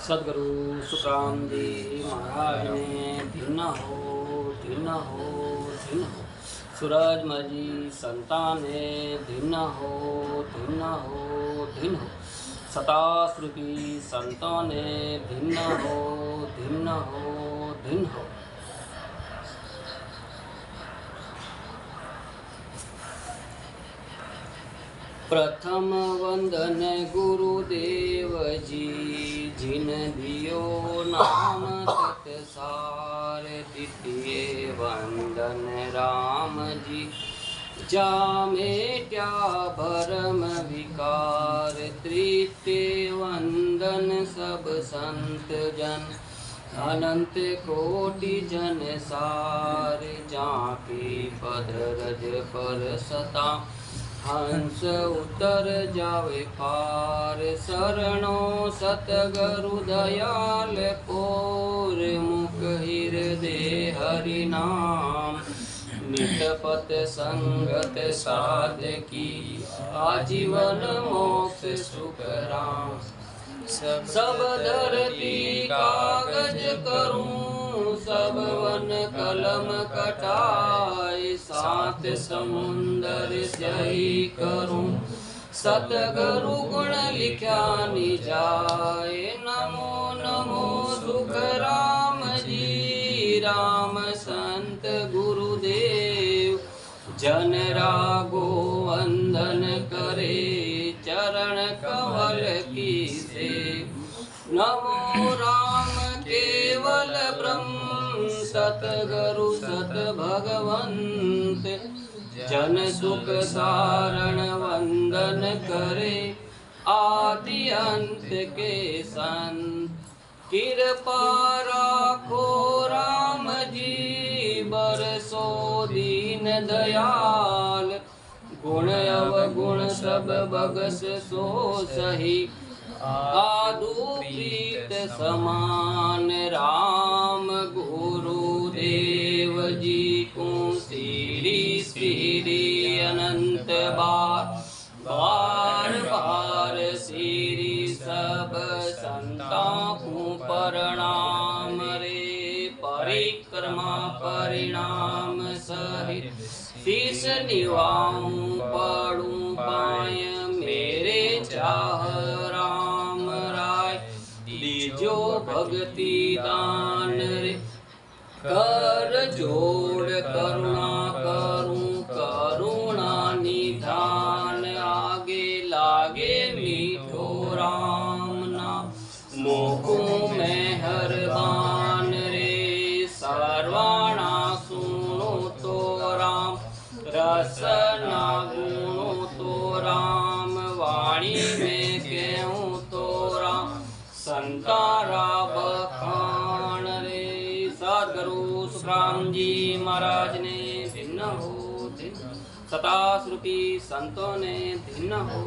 सदगुरु सुखराम जी महाराज ने धिन हो धिन हो धिन हो। सूरजमल जी संतान ने धिन हो धिन हो धिन हो। सताश्रु की संतों ने धिन हो धिन हो धिन हो। प्रथम वंदन गुरुदेव जी जिन दियो नाम तत्सार। द्वितीय वंदन राम जी जा मेट्या भरम विकार। तृतीय वंदन सब संत जन अनंत कोटि जन सार। जाकी पद रज पर सता हंस उतर जावे पार। शरणों सतगुरु दयाल पोर मुख हृदय हरि नाम। निटपत संगत साधकी आजीवन मोक्ष सुख राम। सब धरती कागज करूं सब वन कलम कटाए। सात समुंदर सही करूं सतगुरु गुण लिख्या निजाए। नमो नमो सुख राम जी राम संत गुरुदेव। जन रागो वंदन करे चरण कमल की सेव। नमो राम केवल ब्रह्म सतगुरु सत भगवंत। जन सुख सारण वंदन करे आदि अंत के संत। कृपा राखो राम जी बरसो दीन दयाल। गुण अवगुण सब बगस सो सही आदु प्रीत समान। राम गुरुदेव जी को श्री श्री अनंत बार बार बार। श्री सब संतां को प्रणाम रे परिक्रमा परिणाम सहित। शीश निवाऊं पढ़ूं पाय मेरे चाह राम राय। लीजो भक्ति दान रे कर जोड़ करुणा करूं करुणा निधान। आगे लागे मीठो राम नाम मोको मेहरबान रे। सर्वाणा सुनो तो राम रसना गुणो तो राम। वाणी में कहूँ तो राम संतारा बखान रे। सदगुरु सुखराम जी महाराज ने भिन्न हो भिन्न। सताश्रु की संतों ने भिन्न हो।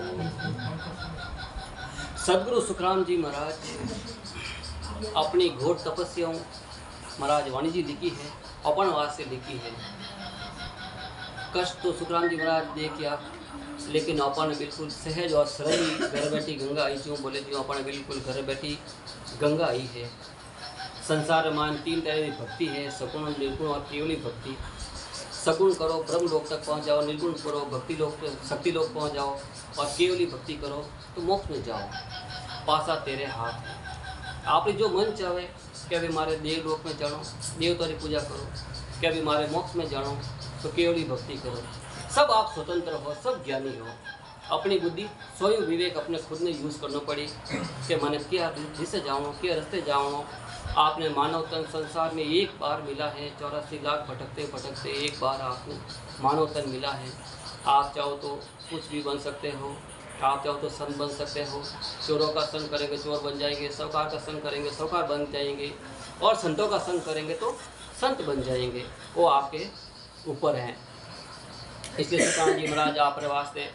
सदगुरु सुखराम जी महाराज अपनी घोर तपस्याओं महाराज वाणी जी लिखी है अपनवास से लिखी है। कष्ट तो सुखराम जी महाराज दे किया लेकिन अपन बिल्कुल सहज और सरल घर बैठी गंगा आई। क्यों बोले जो अपन बिल्कुल घर बैठी गंगा आई है। संसार मान तीन तरह की भक्ति है सगुण निर्गुण और केवली भक्ति। सगुण करो ब्रह्म लोक तक पहुंच जाओ। निर्गुण करो भक्ति लोक शक्ति लोक पहुंच जाओ। और केवली भक्ति करो तो मोक्ष में जाओ। पासा तेरे हाथ है। आपने जो मन चाहे कि अभी हमारे देव लोक में जानो देवता की पूजा करो। कि अभी हमारे मोक्ष में जानो तो केवली भक्ति करो। सब आप स्वतंत्र हो सब ज्ञानी हो। अपनी बुद्धि स्वयं विवेक अपने खुद ने यूज़ करना पड़ी कि मैंने क्या जिससे जाऊँ क्या रास्ते जाऊँ। आपने मानव तन संसार में एक बार मिला है। 84 लाख भटकते भटकते एक बार आपको मानव तन मिला है। आप चाहो तो कुछ भी बन सकते हो। आप चाहो तो संत बन सकते हो। चोरों का संग करेंगे चोर बन जाएंगे। साहूकार का संग करेंगे साहूकार बन जाएंगे। और संतों का संग करेंगे तो संत बन जाएंगे। वो आपके ऊपर हैं। इसलिए सुखराम जी महाराज आप वास्ते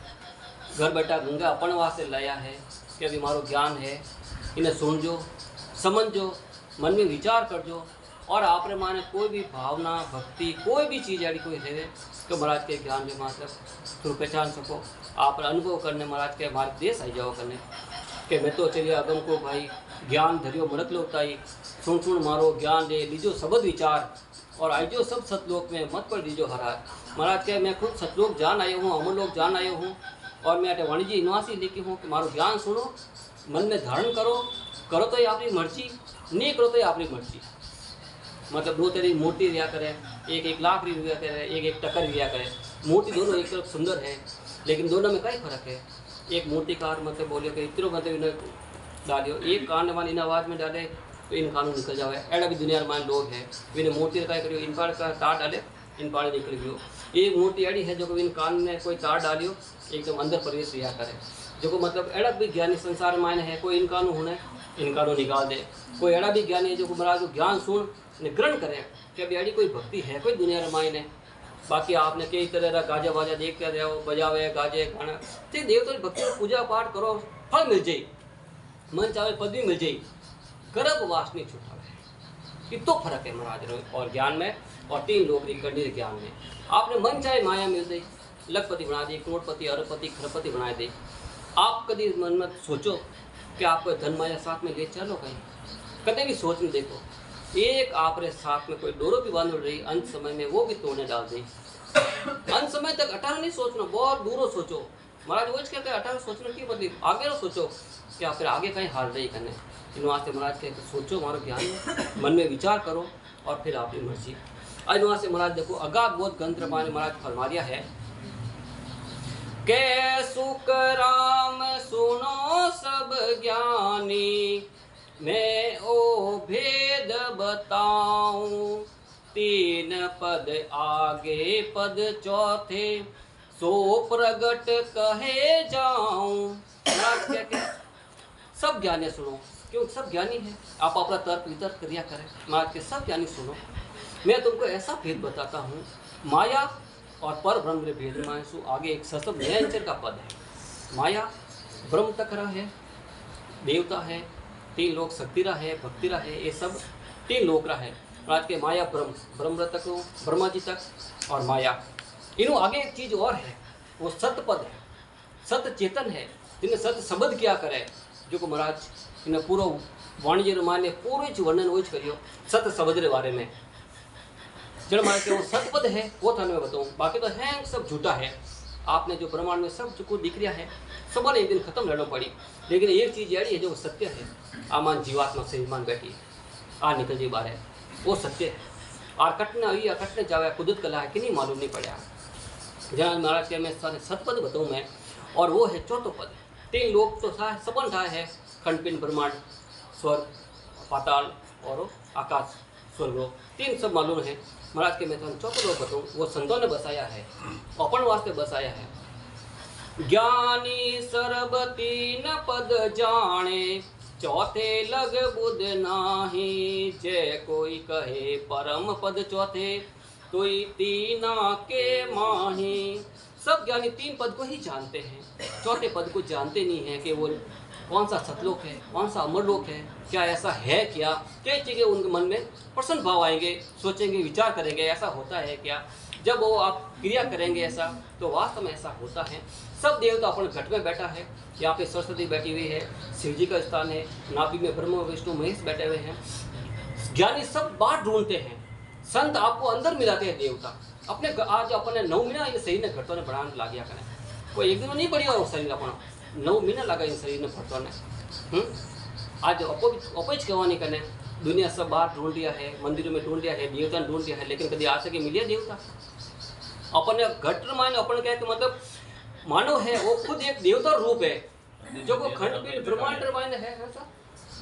घर बैठा गंगा अपन वास्ते लाया है कि अभी मारो ज्ञान है इन्हें सुनजो समझो मन में विचार करजो। और आपने माने कोई भी भावना भक्ति कोई भी चीज़ आड़ी कोई है तो महाराज के ज्ञान में मतलब थ्रू पहचान सको। आप अनुभव करने महाराज के हमारे देश आई जाओ करने कि मैं तो चलिए अगम को भाई ज्ञान धरियो मरक लोकताई, सुन सुन मारो ज्ञान दे लीजो सबद विचार, और आइजो सब सतलोक में मत पर दीजो हरार। महाराज के मैं खुद सतलोक जान आयो हूँ, अमर लोक जान आयो हूँ, और मैं अटे वाणिज्य यूनिवर्सिटी लिखी हूँ कि मारो ज्ञान सुनो, मन में धारण करो, करो तो ये आपकी मर्जी, नहीं करो तो ये आपकी मर्जी। मतलब दो तेरी मूर्ति रिया करे, एक 1 लाख रिया करे, एक टक्कर रिया करे, मूर्ति दोनों एक तरफ सुंदर है, लेकिन दोनों में कई फर्क है। एक मूर्तिकार मतलब बोलियो कि इतरो मतलब इन्हें डालियो, एक कान मान इन आवाज़ में डाले तो इन कानून निकल जाए। ऐसा भी दुनिया में लोग हैं, इन्हें मूर्ति का करियो, इन पर का तार डाले इन पानी निकल गयो। एक मूर्ति ऐसी है जो इन कान में कोई तार डालियो एकदम अंदर प्रवेश रिया करे, जो मतलब ऐसा भी ज्ञानी संसार मायने है, कोई इन कानून होने इन कानून निकाल दे। कोई ऐसा भी ज्ञानी है जो महाराज जो ज्ञान सुन ग्रहण करे कि अभी ऐसी कोई भक्ति है कोई दुनिया मायने। बाकी आपने कई तरह का गाजा वाजा देख कर रहो, बजावे गाजे गाना, तो देवता की भक्ति पूजा पाठ करो, फल मिल जाए, मन चाहे पदवी मिल जाए, गर्भ वास नहीं छुटावे। इतो फर्क है महाराज और ज्ञान में, और 3 लोग करने ज्ञान में। आपने मन चाहे माया मिल दे, लखपति बना दे, करोड़पति अरबपति खरबपति बना दे। आप कभी मन में सोचो कि आपको धन माया साथ में ले चलो कहीं, कभी भी सोच में देखो, एक आपरे साथ में कोई डोरो भी बांध रही, अंत समय में वो भी तोड़ने डाल दी। अंत समय तक 18 नहीं सोचना, बहुत दूरों सोचो। महाराज वो कहते हैं 18 सोचने की मतलब आगे ना सोचो कि आप फिर आगे कहीं हार रही करने। इन वास्ते महाराज कहते सोचो, हमारा ज्ञान में मन में विचार करो और फिर आपकी मर्जी। आज वहाँ से महाराज देखो अगाध बोध ग्रंथ माने महाराज फरमा दिया है के सुख राम सुनो सब ज्ञानी, मैं ओ भेद बताऊं, 3 पद आगे पद चौथे, सो प्रगट कहे जाऊं। क्या सब ज्ञानी सुनो, क्यों सब ज्ञानी है, आप अपना तर्क वितर्क क्रिया करें। महाराज के सब ज्ञानी सुनो, मैं तुमको ऐसा भेद बताता हूँ, माया और पर ब्रह्म भेद में सु आगे एक सशब्द नयंचर का पद है। माया ब्रह्म तक रहा है, देवता है, 3 लोग शक्तिरा है, भक्तिरा है, ये सब 3 लोग रहा है। आज के माया ब्रह्म तक, ब्रह्मा जी तक और माया, इन्हों आगे एक चीज़ और है, वो सत्य पद है, सत्य चेतन है, जिन्हें सत्य शब्द क्या करे, जो को महाराज इन्हें पूरा वाणिज्य माने पूरे वर्णन वो करियो सत्य शब्द के बारे में। जड़ मारे के वो सतपद है वो था मैं बताऊँ, बाकी तो है सब झूठा है। आपने जो ब्रह्मांड में सब जो दिख रहा है सब एक दिन खत्म रहना पड़ी, लेकिन एक चीज़ यारी है जो सत्य है, आमान जीवात्मा से मान बैठी आ निकल जी बार है, वो सत्य है। और कटने आई या कटने जावे कुदरत कला है कि नहीं मालूम नहीं पड़ा। जनाब महाराज के मैं सारे सतपद बताऊँ मैं, और वो है चौथो पद। 3 लोग तो था सपन था है, खंडपिंड ब्रह्मांड स्वर्ग पाताल और आकाश स्वर्ग, 3 सब मालूम है। महाराज के मैं तो चौथा लोग बताऊँ, वो संतों ने बसाया है, अपन वास्ते बसाया है। ज्ञानी सर्ब 3 पद जाने, चौथे लग बुध नाही, जय कोई कहे परम पद चौथे, कोई 3 के माही। सब ज्ञानी 3 पद को ही जानते हैं, चौथे पद को जानते नहीं है कि वो कौन सा सतलोक है, कौन सा अमरलोक है, क्या ऐसा है क्या। कई चीज़ें उनके मन में प्रसन्न भाव आएंगे, सोचेंगे, विचार करेंगे ऐसा होता है क्या। जब वो आप क्रिया करेंगे ऐसा तो वास्तव में ऐसा होता है। सब देवता अपने घट में बैठा है, यहाँ पे सरस्वती बैठी हुई है, शिव जी का स्थान है, नाभि में ब्रह्मा विष्णु महेश बैठे हुए हैं। ज्ञानी सब बात ढूंढते हैं, संत आपको अंदर मिलाते हैं। देवता अपने आज अपने 9 महीना इन शरीर ने घटों ने बढ़ाने ला गया करें, कोई एक दिन नहीं बढ़िया हो शरीर अपना 9 महीना लगा इन शरीर ने घटों ने। आज अपोज कहवानी करने दुनिया सब बाहर ढूंढ लिया है, मंदिरों में ढूंढ लिया है, देवता ने ढूंढ लिया है, लेकिन कभी आज सके मिलिया देवता। अपने घट माने अपन कहे कि मतलब मानव है वो खुद एक देवता रूप है, जो को खंड ब्रह्मांड माने है ऐसा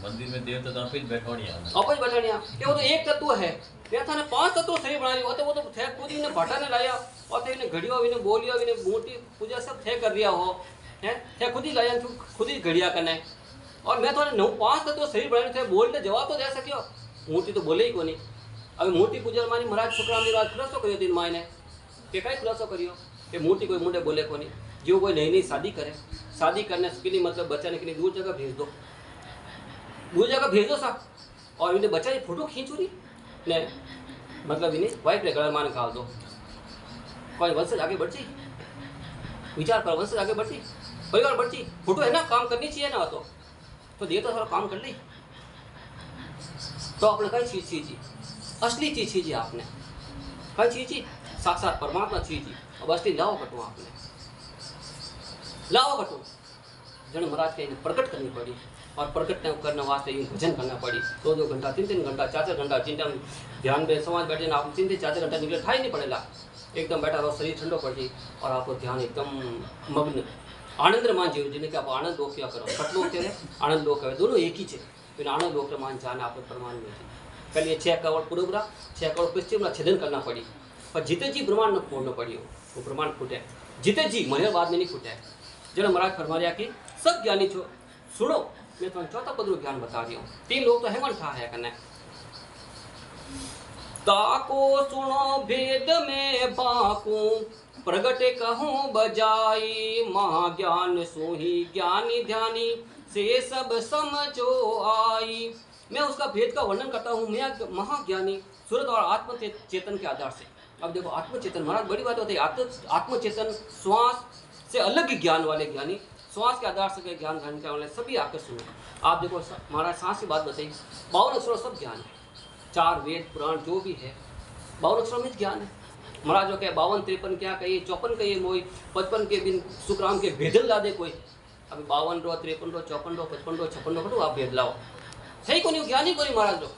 मंदिर में देवता तो अपिल बैठोनिया अपिल बैठोनिया कि वो तो एक तत्व है। ये था ने 5 तत्व सही बना लिया, वो तो थे खुद ही ने भाटा ने लाया और थे ने घड़ियों ने बोलियो ने मूर्ति पूजा सब थे कर दिया हो है, थे खुद ही लाया, खुद ही घड़िया करने। और मैं तो 9-5 तत्व सही बनाने थे, बोलते जवाब तो दे सकियो, मूर्ति तो बोले ही को नहीं। अब मूर्ति पूजा मानी महाराज शुक्राम राज खुलासो करियो दिन मायने के कई खुलासो करियो कि मूर्ति कोई मुंडे बोले को नहीं। जो कोई नई नई शादी करे, शादी करने के लिए मतलब बच्चा के लिए दूर जगह भेज दो, दूर जगह भेज दो साहब, और इन्हें बच्चा की फोटो खींच रही ने मतलब इन्हें वाइफ ने गला मान घाल दो, कोई वंश आगे बढ़ जाए, विचार कर वंश आगे बढ़ती, परिवार बढ़ती, फोटो है ना काम करनी चाहिए ना, तो देवता थोड़ा काम कर ली, तो आपने कई चीज़ छीजी, असली चीज़ छीजी आपने, कई छीजी साक्षात परमात्मा छीजी। अब असली लाओ कटो आपने, लाओ कटो जन महाराज के प्रकट करनी पड़ी, और प्रकट करने वास्ते यूँ भजन करना पड़ी। 2-2 घंटा, 3-3 घंटा, 4-4 घंटा, जिन टाइम ध्यान में समाज बैठे ना आप 3-3, 4-4 घंटा निकले था ही नहीं पड़ेगा। एकदम बैठा रहो, शरीर ठंडो पड़ जाए और आपको ध्यान एकदम मग्न आनंद मान जीव, जिन्हें कि आप आनंद लोक क्या करो, सतलोक कहे आनंद लोक कहे, दोनों एक ही है। फिर आनंद लोक मान जाना आप प्रमाण में पहले ये 6 करोड़ पूरा 6 करोड़ पृथ्वी में छेदन करना पड़ी, पर जीते जी ब्रह्मांड में फोड़ना पड़ी, वो ब्रह्मांड फूटे जीते जी मरे बाद में नहीं फूटे। जब महाराज फरमाया कि सब ज्ञानी छो सुनो, मैं तुम्हें चौथा पद ज्ञान बता रही हूँ। 3 लोग तो हेमन था है कन्ने ताको सुनो भेद में बाकू, प्रगट कहूँ बजाई, महाज्ञान सोही ज्ञानी ध्यानी, से सब समझो आई। मैं उसका भेद का वर्णन करता हूँ, मैं महाज्ञानी सूरत और आत्म चेतन के आधार से। अब देखो आत्मचेतन महाराज बड़ी बात होती है, आत्मचेतन श्वास से अलग ज्ञान वाले ज्ञानी, श्वास के आधार से ज्ञान ग्रहण करने वाले सभी आकर सुनो। आप देखो महाराज सांस की बात बताइए, 52 अक्षरों सब ज्ञान है, 4 वेद पुराण जो भी है 52 अक्षरों में ज्ञान है। महाराज जो कहे 52, 53 क्या कहिए, 54 कहिए, मोई 55 के बिन सुखराम के भेदल ला दे कोई। अभी 52 रो, 53 रो, 54 रो, 55 रो, 56 रो आप भेद लाओ, सही को नहीं ज्ञानी को नहीं महाराज जो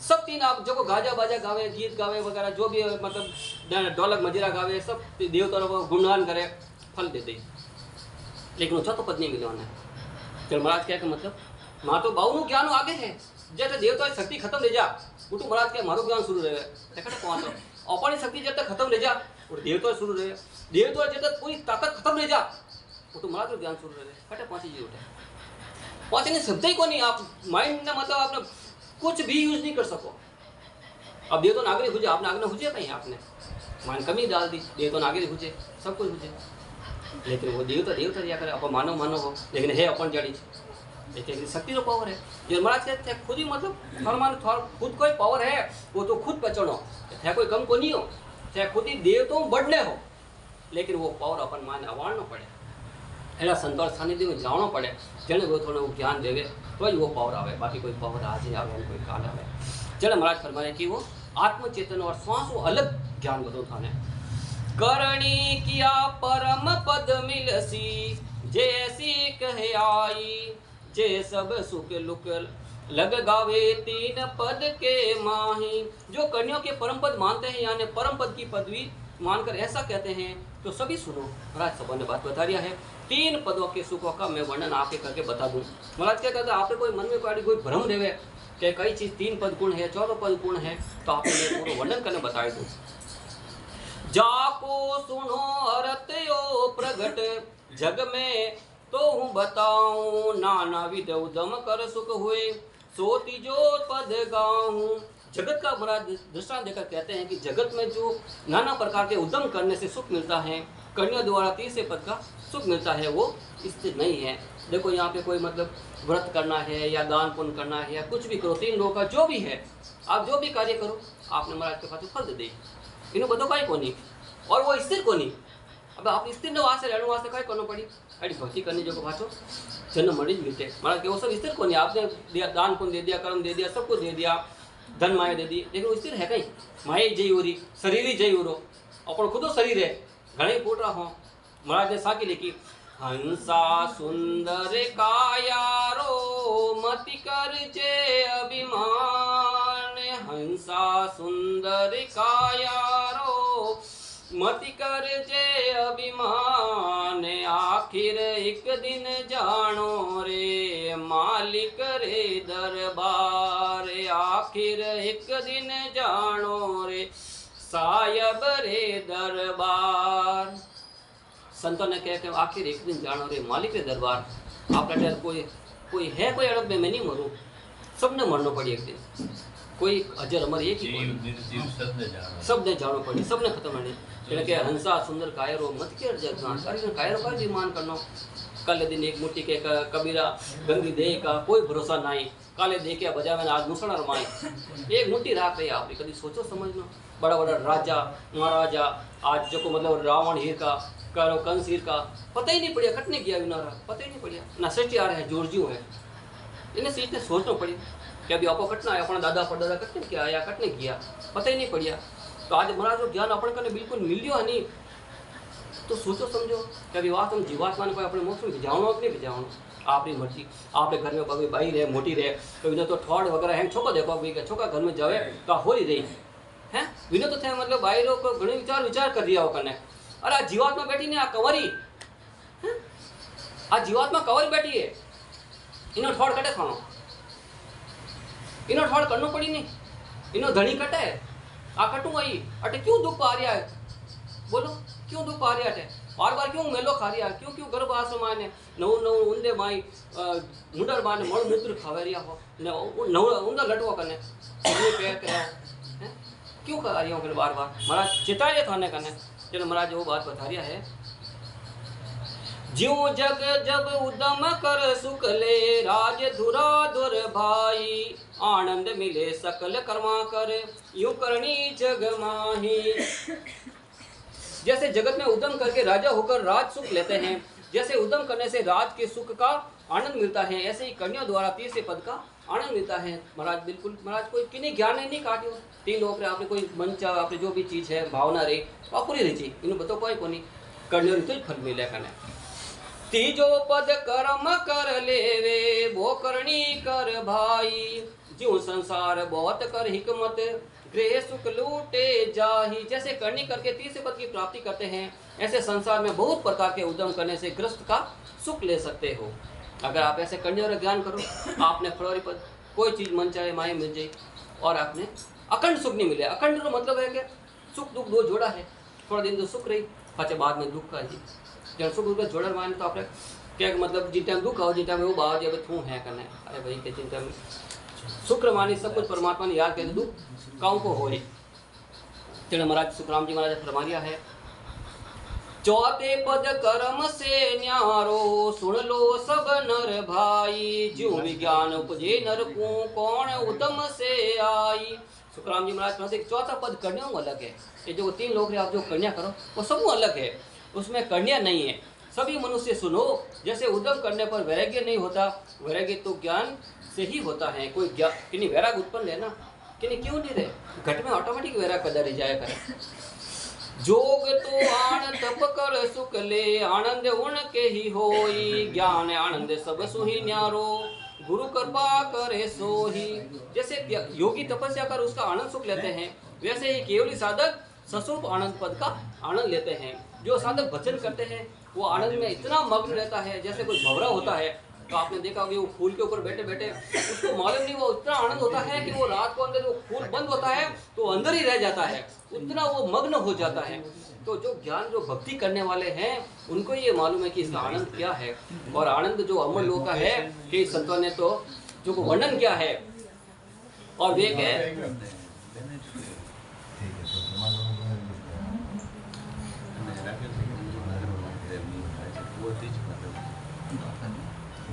सब 3 आप जो गाजा बाजा गावे, गीत गावे वगैरह जो भी मतलब ढोलक मजीरा गावे, सब देवता को गुणगान करे, फल दे दे, लेकिन वो चौथा पद नहीं मिले उन्हें। चल महाराज क्या मतलब माँ तो 52 ज्ञान आगे है, जब देवता की शक्ति खत्म ले जा उठू महाराज क्या मारो ज्ञान शुरू रहे पहुँचो, अपनी शक्ति जब तक खत्म ले जा और देवता शुरू रहे, देवता जब तक पूरी ताकत खत्म ले जा वो तो महाराज ज्ञान शुरू रहे कटे पहुँची जी उठे पहुँचने शब्द ही को नहीं। आप माइंड ने मतलब आपने कुछ भी यूज नहीं कर सको। अब देवता नागरिक हुए, आपने आज्ञा हुए कहीं, आपने मान कमी डाल दी, देवता नागरिक हुए सब कुछ हुए, लेकिन वो देवता देवता दिया करे, अपन मानव मानव हो, लेकिन है अपन जड़ी, लेकिन शक्ति तो पावर है। जो महाराज कहते हैं खुद ही मतलब फरमान खुद कोई पावर है, वो तो खुद पहचानो है, कोई कम को नहीं हो, चाहे खुद ही देवताओं बढ़ने हो, लेकिन वो पावर अपन मान अवाड़ना पड़े, एना संतोष सानिध्य में जाना पड़े, जने वो थोड़ा वो ज्ञान देवे तो ही वो पावर आवे, बाकी कोई पावर आज ही आवे कोई काल आवे। जने महाराज फरमाए कि वो आत्मचेतन और श्वास वो अलग ज्ञान बदो थाने करणी किया परम पद मिलसी, जैसी कहे आई, जे सब सुख लुक लग गावे 3 पद के माही। जो कन्यों के परम पद मानते हैं यानी परम पद की पदवी मानकर ऐसा कहते हैं तो सभी सुनो। महाराज सभा ने बात बता दिया है, 3 पदों के सुखों का मैं वर्णन आपके करके बता दूं। महाराज क्या कहते हैं, आपके कोई मन में कोई भ्रम देवे कि कई चीज 3 पद गुण है, 14 पद गुण है, तो आपको मैं पूरा वर्णन करने बताए दूं। जाको सुनो अरत यो प्रगट, जग में तो हूँ बताऊं, नाना विध उदम कर सुख हुए, सोती जो पद गाऊं। जगत का बड़ा दृष्टांत देकर कहते हैं कि जगत में जो नाना प्रकार के उद्यम करने से सुख मिलता है, कन्या द्वारा 30 पद का सुख मिलता है, वो स्थिर नहीं है। देखो यहाँ पे कोई मतलब व्रत करना है या दान पुण्य करना है या कुछ भी करो, 3 लोगों का जो भी है, आप जो भी कार्य करो आपने महाराज के पास फल दे दी, इन्हों बदो का को नहीं, और वो स्थिर को नहीं। अब आप स्थिर ने वास्ते रहने वास्ते कहीं करना पड़ी, अड़ी भक्ति करनी जो पाछो जन्म मरी मिलते महाराज के वो सब स्थिर को नहीं। आपने दिया दान पुण्य दे दिया, कर्म दे दिया, सब कुछ दे दिया, धन माया दे दी, लेकिन वो स्थिर है कहीं, माया जय हो रही, शरीर ही जय हो रो, अपन खुद शरीर है घने फूट रहा हो। महाराज ने साकी लिखी, हंसा सुंदर कायारो मति कर जे अभिमान, हंसा सुंदर कायारो मति कर जे अभिमान, आखिर एक दिन जानो रे मालिक रे दरबार, आखिर एक दिन जानो रे सायब रे दरबार। संतों ने कहा कि आखिर एक दिन जानो रे मालिक रे दरबार। आपका डर कोई है कोई अड़ब में मैं नहीं मरूं, सबने मरना पड़ी एक दिन, कोई अजर अमर एक ही सबने जानो पड़ी, सबने खत्म होने। के हंसा सुंदर कायरो मत के जगना कायरो का भी मान करना। कल दिन एक मुट्ठी के कबीरा गंगी दे का कोई भरोसा नहीं, काले दे के बजा में आज मुसड़ा रमाई, एक मुट्ठी राख रही आपने कभी सोचो समझना। बड़ा बड़ा राजा महाराजा आज जो को मतलब रावण हीर का करो कंस हीर का पता ही नहीं पड़ा, कटने गया ना पता ही नहीं पड़ा ना, सृष्टि आ रहा है जोर जीव है, इन्हें सीट ने सोचना पड़ी। कि अभी आपको कटना है, अपना दादा परदादा कटने किया या कटने किया, पता ही नहीं पड़िया। तो आज महाराज जो ज्ञान अपन कने बिल्कुल मिलियो है नहीं, तो सोचो समझो कि अभी वास्तव में जीवात्मा ने कोई अपने मोक्ष में भिजावनो कि नहीं भिजावनो, आपकी मर्जी। आपके घर में कोई भाई रहे मोटी रहे तो इन्हें तो ठोड़ वगैरह है, छोका देखो भाई छोका घर में जावे तो हो ही रही है विनो तो थे, मतलब भाई लोग को घणे विचार कर दिया हो कने। अरे आ जीवात्मा बैठी ने आ कंवरी, आ जीवात्मा कंवरी बैठी है, इनो ठोड़ कटे खानो, इनो ठोड़ करनो पड़ी नहीं, इनो धनी कटे है, आ कटू आई अटे क्यों दुख पा रहा है, बोलो क्यों दुख पा रहा है, बार बार क्यों मेलो खा रहा है, क्यों क्यों गर्भ आश्रम ने नव नव उंदे माई मुंडर माने मल मूत्र खावे रिया हो नव उंदा लटवा कने पे करे हैं, क्यों खा रही हो फिर बार बार। महाराज चिताए थाने कने चलो महाराज वो बात बता रहा है, ज्यों जग जब उदम कर सुख ले राज धुरा दुर भाई, आनंद मिले सकल कर्मा कर यूं करनी जग माही। जैसे जगत में उद्यम करके राजा होकर राज सुख लेते हैं, जैसे उद्यम करने से राज के सुख का आनंद मिलता है, ऐसे ही कन्या द्वारा तीसरे पद का आनंद मिलता है। महाराज बिल्कुल महाराज कोई किन्हीं ज्ञान नहीं काटियो, तीन लोग रे आपने कोई मन चाह आपने जो भी चीज है भावना रे तो पूरी रही चीज इन्हें बताओ कोई कोनी करने तो फल मिले कने। तीजो पद कर्म कर लेवे वो करनी कर भाई, ज्यों संसार बहुत कर हिकमत गृह सुख लूटे जाही। जैसे करनी करके तीसरे पद की प्राप्ति करते हैं, ऐसे संसार में बहुत प्रकार के उद्यम करने से ग्रस्त का सुख ले सकते हो। अगर आप ऐसे करने और ज्ञान करो, आपने फलोरी पद कोई चीज मन चाहे माए मिल जाए और आपने अखंड सुख नहीं मिले। अखंड का मतलब है कि सुख दुख दो जोड़ा है, थोड़ा दिन तो सुख रही पाचे बाद में दुख का जी, जब सुख दुख का जोड़ा माने तो आपने क्या मतलब जिन टाइम दुख आओ जिन टाइम वो बात जब थू है करना, अरे भाई के जिन टाइम शुक्र मानी सब कुछ परमात्मा ने याद करके दुख काउ को होए। चलो महाराज सुखराम जी महाराज फरमाया है, चौथे पद कर्म से न्यारो सुन लो सब नर भाई, ज्यों विज्ञान उपजे नर को कौन उतम से आई। सुखराम जी महाराज कहते चौथा पद कन्या अलग है, ये जो तीन लोग आप जो कन्या करो वो सब अलग है, उसमें कन्या नहीं है। सभी मनुष्य सुनो, जैसे उद्यम करने पर वैराग्य नहीं होता, वैराग्य तो ज्ञान से ही होता है। कोई किन्हीं वैराग उत्पन्न है ना, किन्हीं क्यों नहीं रहे, घट में ऑटोमेटिक वैराग पैदा रह जाया करे। जोग तो आन तप कर सुख ले आनंद उन के ही होई, ज्ञान आनंद सब सुही न्यारो गुरु कृपा करे सोही। जैसे योगी तपस्या कर उसका आनंद सुख लेते हैं, वैसे ही केवली साधक सस्वरूप आनंद पद का आनंद लेते हैं। जो साधक भजन करते हैं वो आनंद में इतना मग्न रहता है, जैसे कोई भंवरा होता है तो आपने देखा होगा वो फूल के ऊपर बैठे बैठे उसको मालूम नहीं, वो इतना आनंद होता है कि वो रात को अंदर वो फूल बंद होता है तो अंदर ही रह जाता है, उतना वो मग्न हो जाता है। तो जो ज्ञान जो भक्ति करने वाले हैं उनको ये मालूम है कि इसका आनंद क्या है, और आनंद जो अमर लोक का है कि संतों ने तो जो वर्णन किया है, और वे है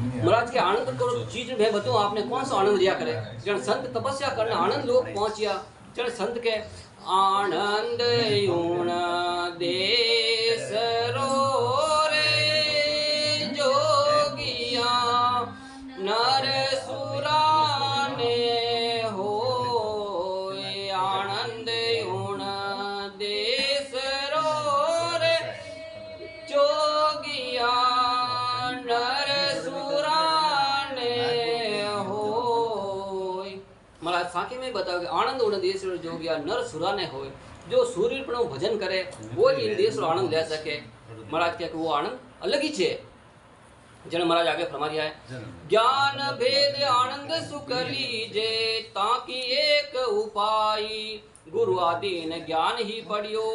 महाराज के आनंद को चीज मैं बताऊं आपने कौन सा आनंद लिया करे। जब संत तपस्या करने आनंद लोग पहुंचिया, चल संत के आनंद यूण देश रो रे जोगिया नर सुराने हो, आनंद यूण देश रो रे जोगिया नर साके में बताओगे आनंद उन देश जो गया नर सुराने हो, जो सूर्य पण भजन करे वो इन देश आनंद ले सके। महाराज के वो आनंद अलग ही छे। जन महाराज आगे फरमा रहा है, ज्ञान भेद आनंद सुख लीजे ताकि एक उपाय, गुरु आदि ने ज्ञान ही पढ़ियो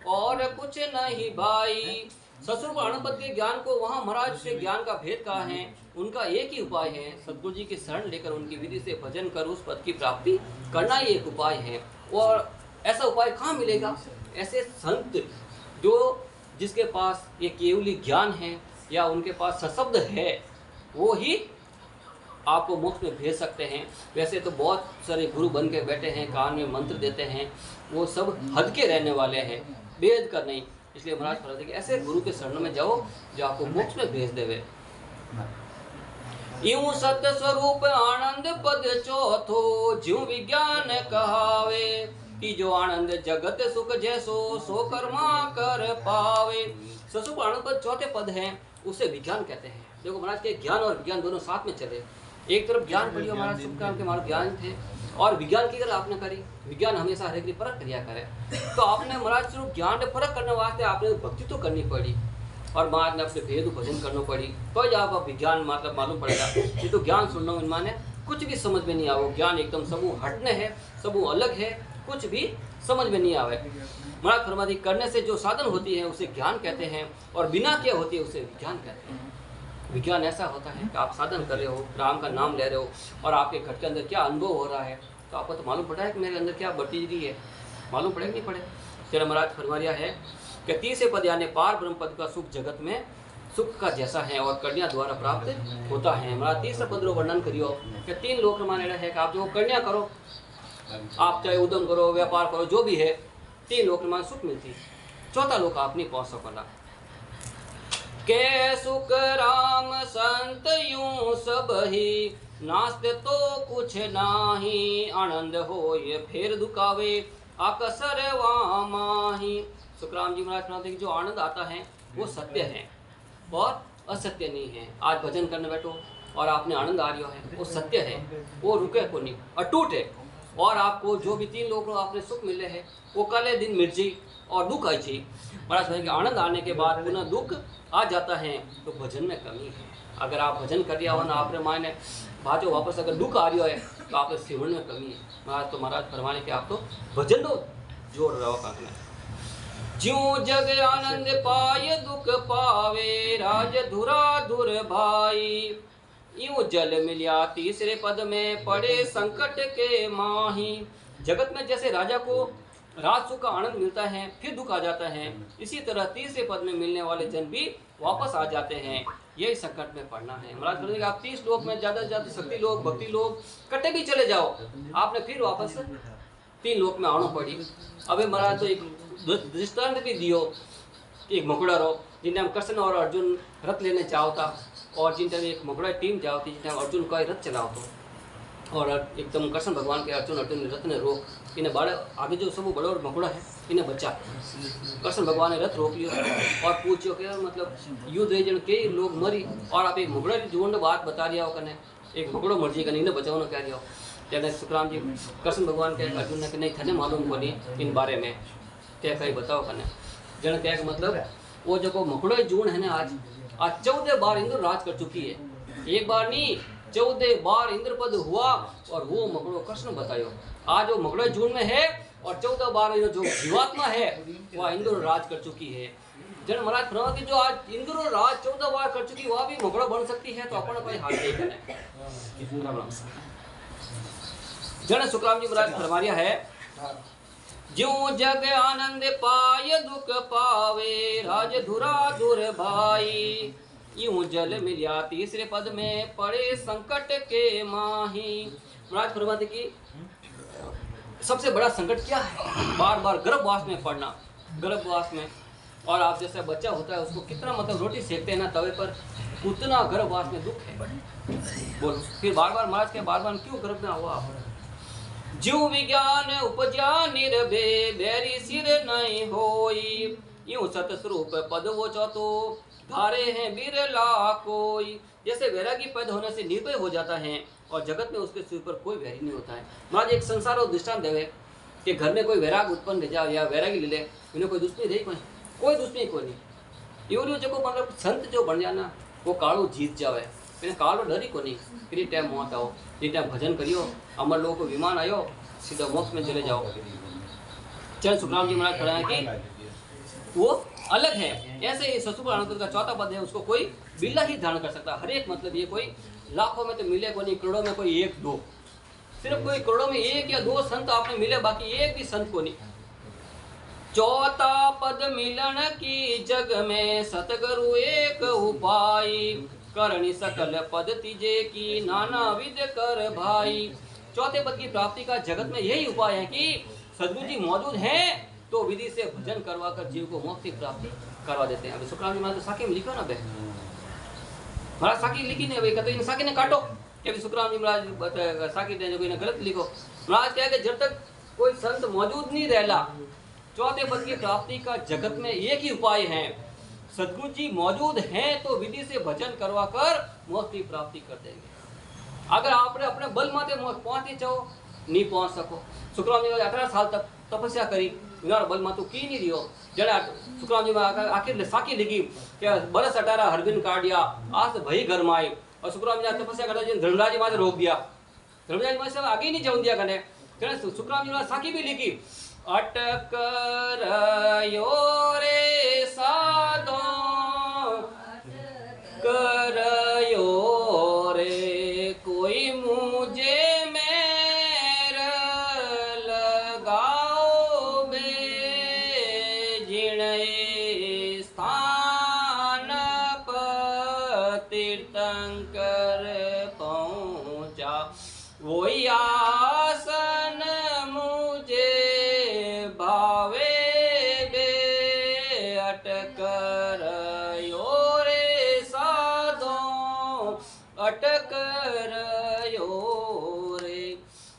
और कुछ नहीं भाई। सस्वरूप आनंद पद के ज्ञान को वहाँ महाराज से ज्ञान का भेद कहा है, उनका एक ही उपाय है, सद्गुरु जी की शरण लेकर उनकी विधि से भजन कर उस पद की प्राप्ति करना ही एक उपाय है। और ऐसा उपाय कहाँ मिलेगा? ऐसे संत जो जिसके पास ये केवली ज्ञान है या उनके पास सशब्द है, वो ही आपको मोक्ष में भेज सकते हैं। वैसे तो बहुत सारे गुरु बन के बैठे हैं, कान में मंत्र देते हैं, वो सब हद के रहने वाले हैं, भेद कर नहीं। इसलिए महाराज फरमाते कि ऐसे गुरु के शरण में जाओ जो आपको मोक्ष में भेज देवे। यूं सत स्वरूप आनंद पद चौथो ज्यों विज्ञान कहावे कि जो आनंद जगत सुख जैसो सो कर्मा कर पावे। ससुख आनंद पद चौथे पद है, उसे विज्ञान कहते हैं। देखो महाराज के ज्ञान और विज्ञान दोनों साथ में चले। एक तरफ ज्ञान पढ़ियो महाराज, सुख काम के महाराज ज्ञान थे, और विज्ञान की अगर आपने करी, विज्ञान हमेशा हर एक परख क्रिया करे, तो आपने महाराज सिर्फ ज्ञान परख करने वास्ते आपने भक्ति तो करनी पड़ी और महाराज ने अपने भेद भजन करना पड़ी, तो आप विज्ञान मतलब मालूम पड़ेगा। ये तो ज्ञान सुनना माने कुछ भी समझ में नहीं आओ, ज्ञान एकदम सबू हटने है, सबू अलग है, कुछ भी समझ में नहीं आवे। महाराज फरमाती करने से जो साधन होती है उसे ज्ञान कहते हैं, और बिना क्या होती है उसे विज्ञान कहते हैं। विज्ञान ऐसा होता है कि आप साधन कर रहे हो, राम का नाम ले रहे हो, और आपके घर के अंदर क्या अनुभव हो रहा है, तो आपको तो मालूम पड़ा है कि मेरे अंदर क्या बढ़ती रही है, मालूम पड़े नहीं पड़े। तेरा महाराज फरमाया है कि तीसरे पद यानी पार ब्रह्म पद का सुख जगत में सुख का जैसा है और कन्या द्वारा प्राप्त होता है। महाराज तीसरा पद रो वर्णन करियो कि 3 लोक माने है कि आप जो कन्या करो, आप चाहे उद्यम करो, व्यापार करो, जो भी है, 3 लोक मान सुख मिलती, चौथा लोक आप नहीं पहुंच सकला। के सुख राम संत यूं सब ही नास्ते तो कुछ नाही, आनंद हो ये फिर दुखावे आकसर वामाही। सुखराम जी महाराज कहते हैं कि जो आनंद आता है वो सत्य है और असत्य नहीं है। आज भजन करने बैठो और आपने आनंद आ रहा है, वो सत्य है, वो रुके को नहीं, अटूट है। और आपको जो भी 3 लोग आपने सुख मिले हैं वो कल दिन मिर्जी और दुख आई थी। महाराज भाई कि आनंद आने के बाद पुनः दुख आ जाता है, तो भजन में कमी है। अगर आप भजन कर दिया हो ना, आपने माने भाजो वापस अगर दुख आ रही है तो आपके सेवन में कमी है। महाराज तो महाराज फरमाने के आप तो भजन दो जोर रहो काकना। ज्यों जग आनंद पाए दुख पावे राज धुरा धुर भाई, यूं जल मिलिया तीसरे पद में पड़े संकट के माही। जगत में जैसे राजा को राज सुख का आनंद मिलता है फिर दुख आ जाता है, इसी तरह तीसरे पद में मिलने वाले जन भी वापस आ जाते हैं। यही संकट में पड़ना है। महाराज बोलेंगे आप 30 लोक में ज्यादा से ज्यादा शक्ति लोग भक्ति लोग कटे भी चले जाओ, आपने फिर वापस 3 लोक में आना पड़ी। अबे महाराज तो एक दृष्टांत भी दियो, एक मकुड़ा रो जिन्हें हम कृष्ण और अर्जुन रथ लेने जाओ था, और जिनमें एक मकुड़ा टीम जाओ थी जिन्हें अर्जुन का रथ चलाओ तो, और एकदम कृष्ण भगवान के अर्जुन रथ ने रोक, इन्हें बड़ा आगे जो सब बड़ा और मकुड़ा है इन्हें बचा। कृष्ण भगवान ने रथ रोक लियो और पूछो कि मतलब युद्ध रीजन के लोग मरी, और आप एक मकुड़ा की जीवन बात बता दिया हो कने, एक मकुड़ो मर्जी कने इन्हें बचाओ कह रही हो। जैसे सुखराम जी कृष्ण भगवान के अर्जुन ने नहीं थने मालूम को नहीं इन बारे में, क्या कहीं बताओ कने। जन क्या मतलब वो जो मकुड़ो जीवन है ना, आज 14 बार इंद्र राज कर चुकी है, एक बार नहीं 14 बार इंद्रपद हुआ, और वो मकड़ो कृष्ण बतायो। आज वो मकड़ो जून में है और 14 बार जो जीवात्मा है वह इंद्र राज कर चुकी है। जन महाराज फरमा कि जो आज इंद्र राज 14 बार कर चुकी वह भी मकड़ो बन सकती है, तो अपन कोई हाथ नहीं करे। जन सुखराम जी महाराज फरमाया है ज्यों जग आनंद पाय दुख पावे राज धुरा धुर भाई, यूं जल मिलिया तीसरे पद में पड़े संकट के माही। महाराज फरमाते कि सबसे बड़ा संकट क्या है, बार बार गर्भवास में पड़ना, गर्भवास में। और आप जैसा बच्चा होता है उसको कितना मतलब रोटी सेकते हैं ना तवे पर, उतना गर्भवास में दुख है। बोलो फिर बार बार महाराज के बार बार क्यों गर्भ में हुआ। जीव विज्ञान उपजा निर्भे बैरी सिर नहीं होई, यूं सतस्वरूप पद वो चौथो धारे हैं बिरला कोई। जैसे वैरागी पैदा होने से निर्भय हो जाता है और जगत में उसके सिर पर कोई वैरागी नहीं होता है। महाराज एक संसार और दृष्टांत देवे कि घर में कोई वैराग उत्पन्न रह जाए या वैरागी ले ले, इन्हें कोई दुश्मनी रही कोई दुश्मनी कोई नहीं। यूं जो मतलब संत जो बन जाना वो काड़ो जीत जावे, मैंने काड़ो डरी को नहीं। फिर टाइम मौत आओ, ये टाइम भजन करियो, अमर लोगों को विमान आयो, सीधा मोक्ष में चले जाओ। चरण सुखराम जी महाराज कराया कि वो अलग है। ऐसे ही ससुर आनंद का चौथा पद है, उसको कोई बिल्ला ही धारण कर सकता। हर एक मतलब ये कोई लाखों में तो मिले को नहीं, करोड़ों में कोई 1-2, सिर्फ कोई करोड़ों में 1 या 2 संत आपने मिले, बाकी एक भी संत को नहीं। चौथा पद मिलन की जग में सतगुरु एक उपाय, करणी सकल पद तीजे की नाना विध कर भाई। चौथे पद की प्राप्ति का जगत में यही उपाय है कि सदगुरु जी मौजूद हैं तो विधि से भजन करवा कर जीव को मोक्ष की प्राप्ति करवा देते हैं। अभी सुखराम जी महाराज तो साके में लिखा ना बे, महाराज साकी लिखी ने भाई कहते इन साकी ने काटो कि भी सुखराम जी महाराज साकी ने जो कोई ने गलत लिखो। महाराज कहे कि जब तक कोई संत मौजूद नहीं रहला चौथे पद की प्राप्ति का जगत में एक ही उपाय है, सदगुरु जी मौजूद हैं तो विधि से भजन करवा कर मोक्ष की प्राप्ति कर देंगे। अगर आपने अपने बल माते मोक्ष पहुंचते चाहो नहीं पहुंच सको। सुखराम जी 18 साल तक तपस्या करी बिना बल मातु की नहीं रियो जड़ा सुखराम जी आखिर साकी लिखी कि बरस 18 हरबिन काट दिया आज भई घर में आई और सुखराम जी तपस्या करता जी धर्मराज जी माथे रोक दिया। धर्मराज जी माथे आगे नहीं जाऊं दिया कने सुखराम जी साकी भी लिखी अटक रयो रे साधो करयो रे कोई मुझे मेर लगाओ बे जिणे स्थान पर तीर्थंकर पहुंचा वही आसन मुझे भावे बे अटक रयो रे साधो अटक रयो रे।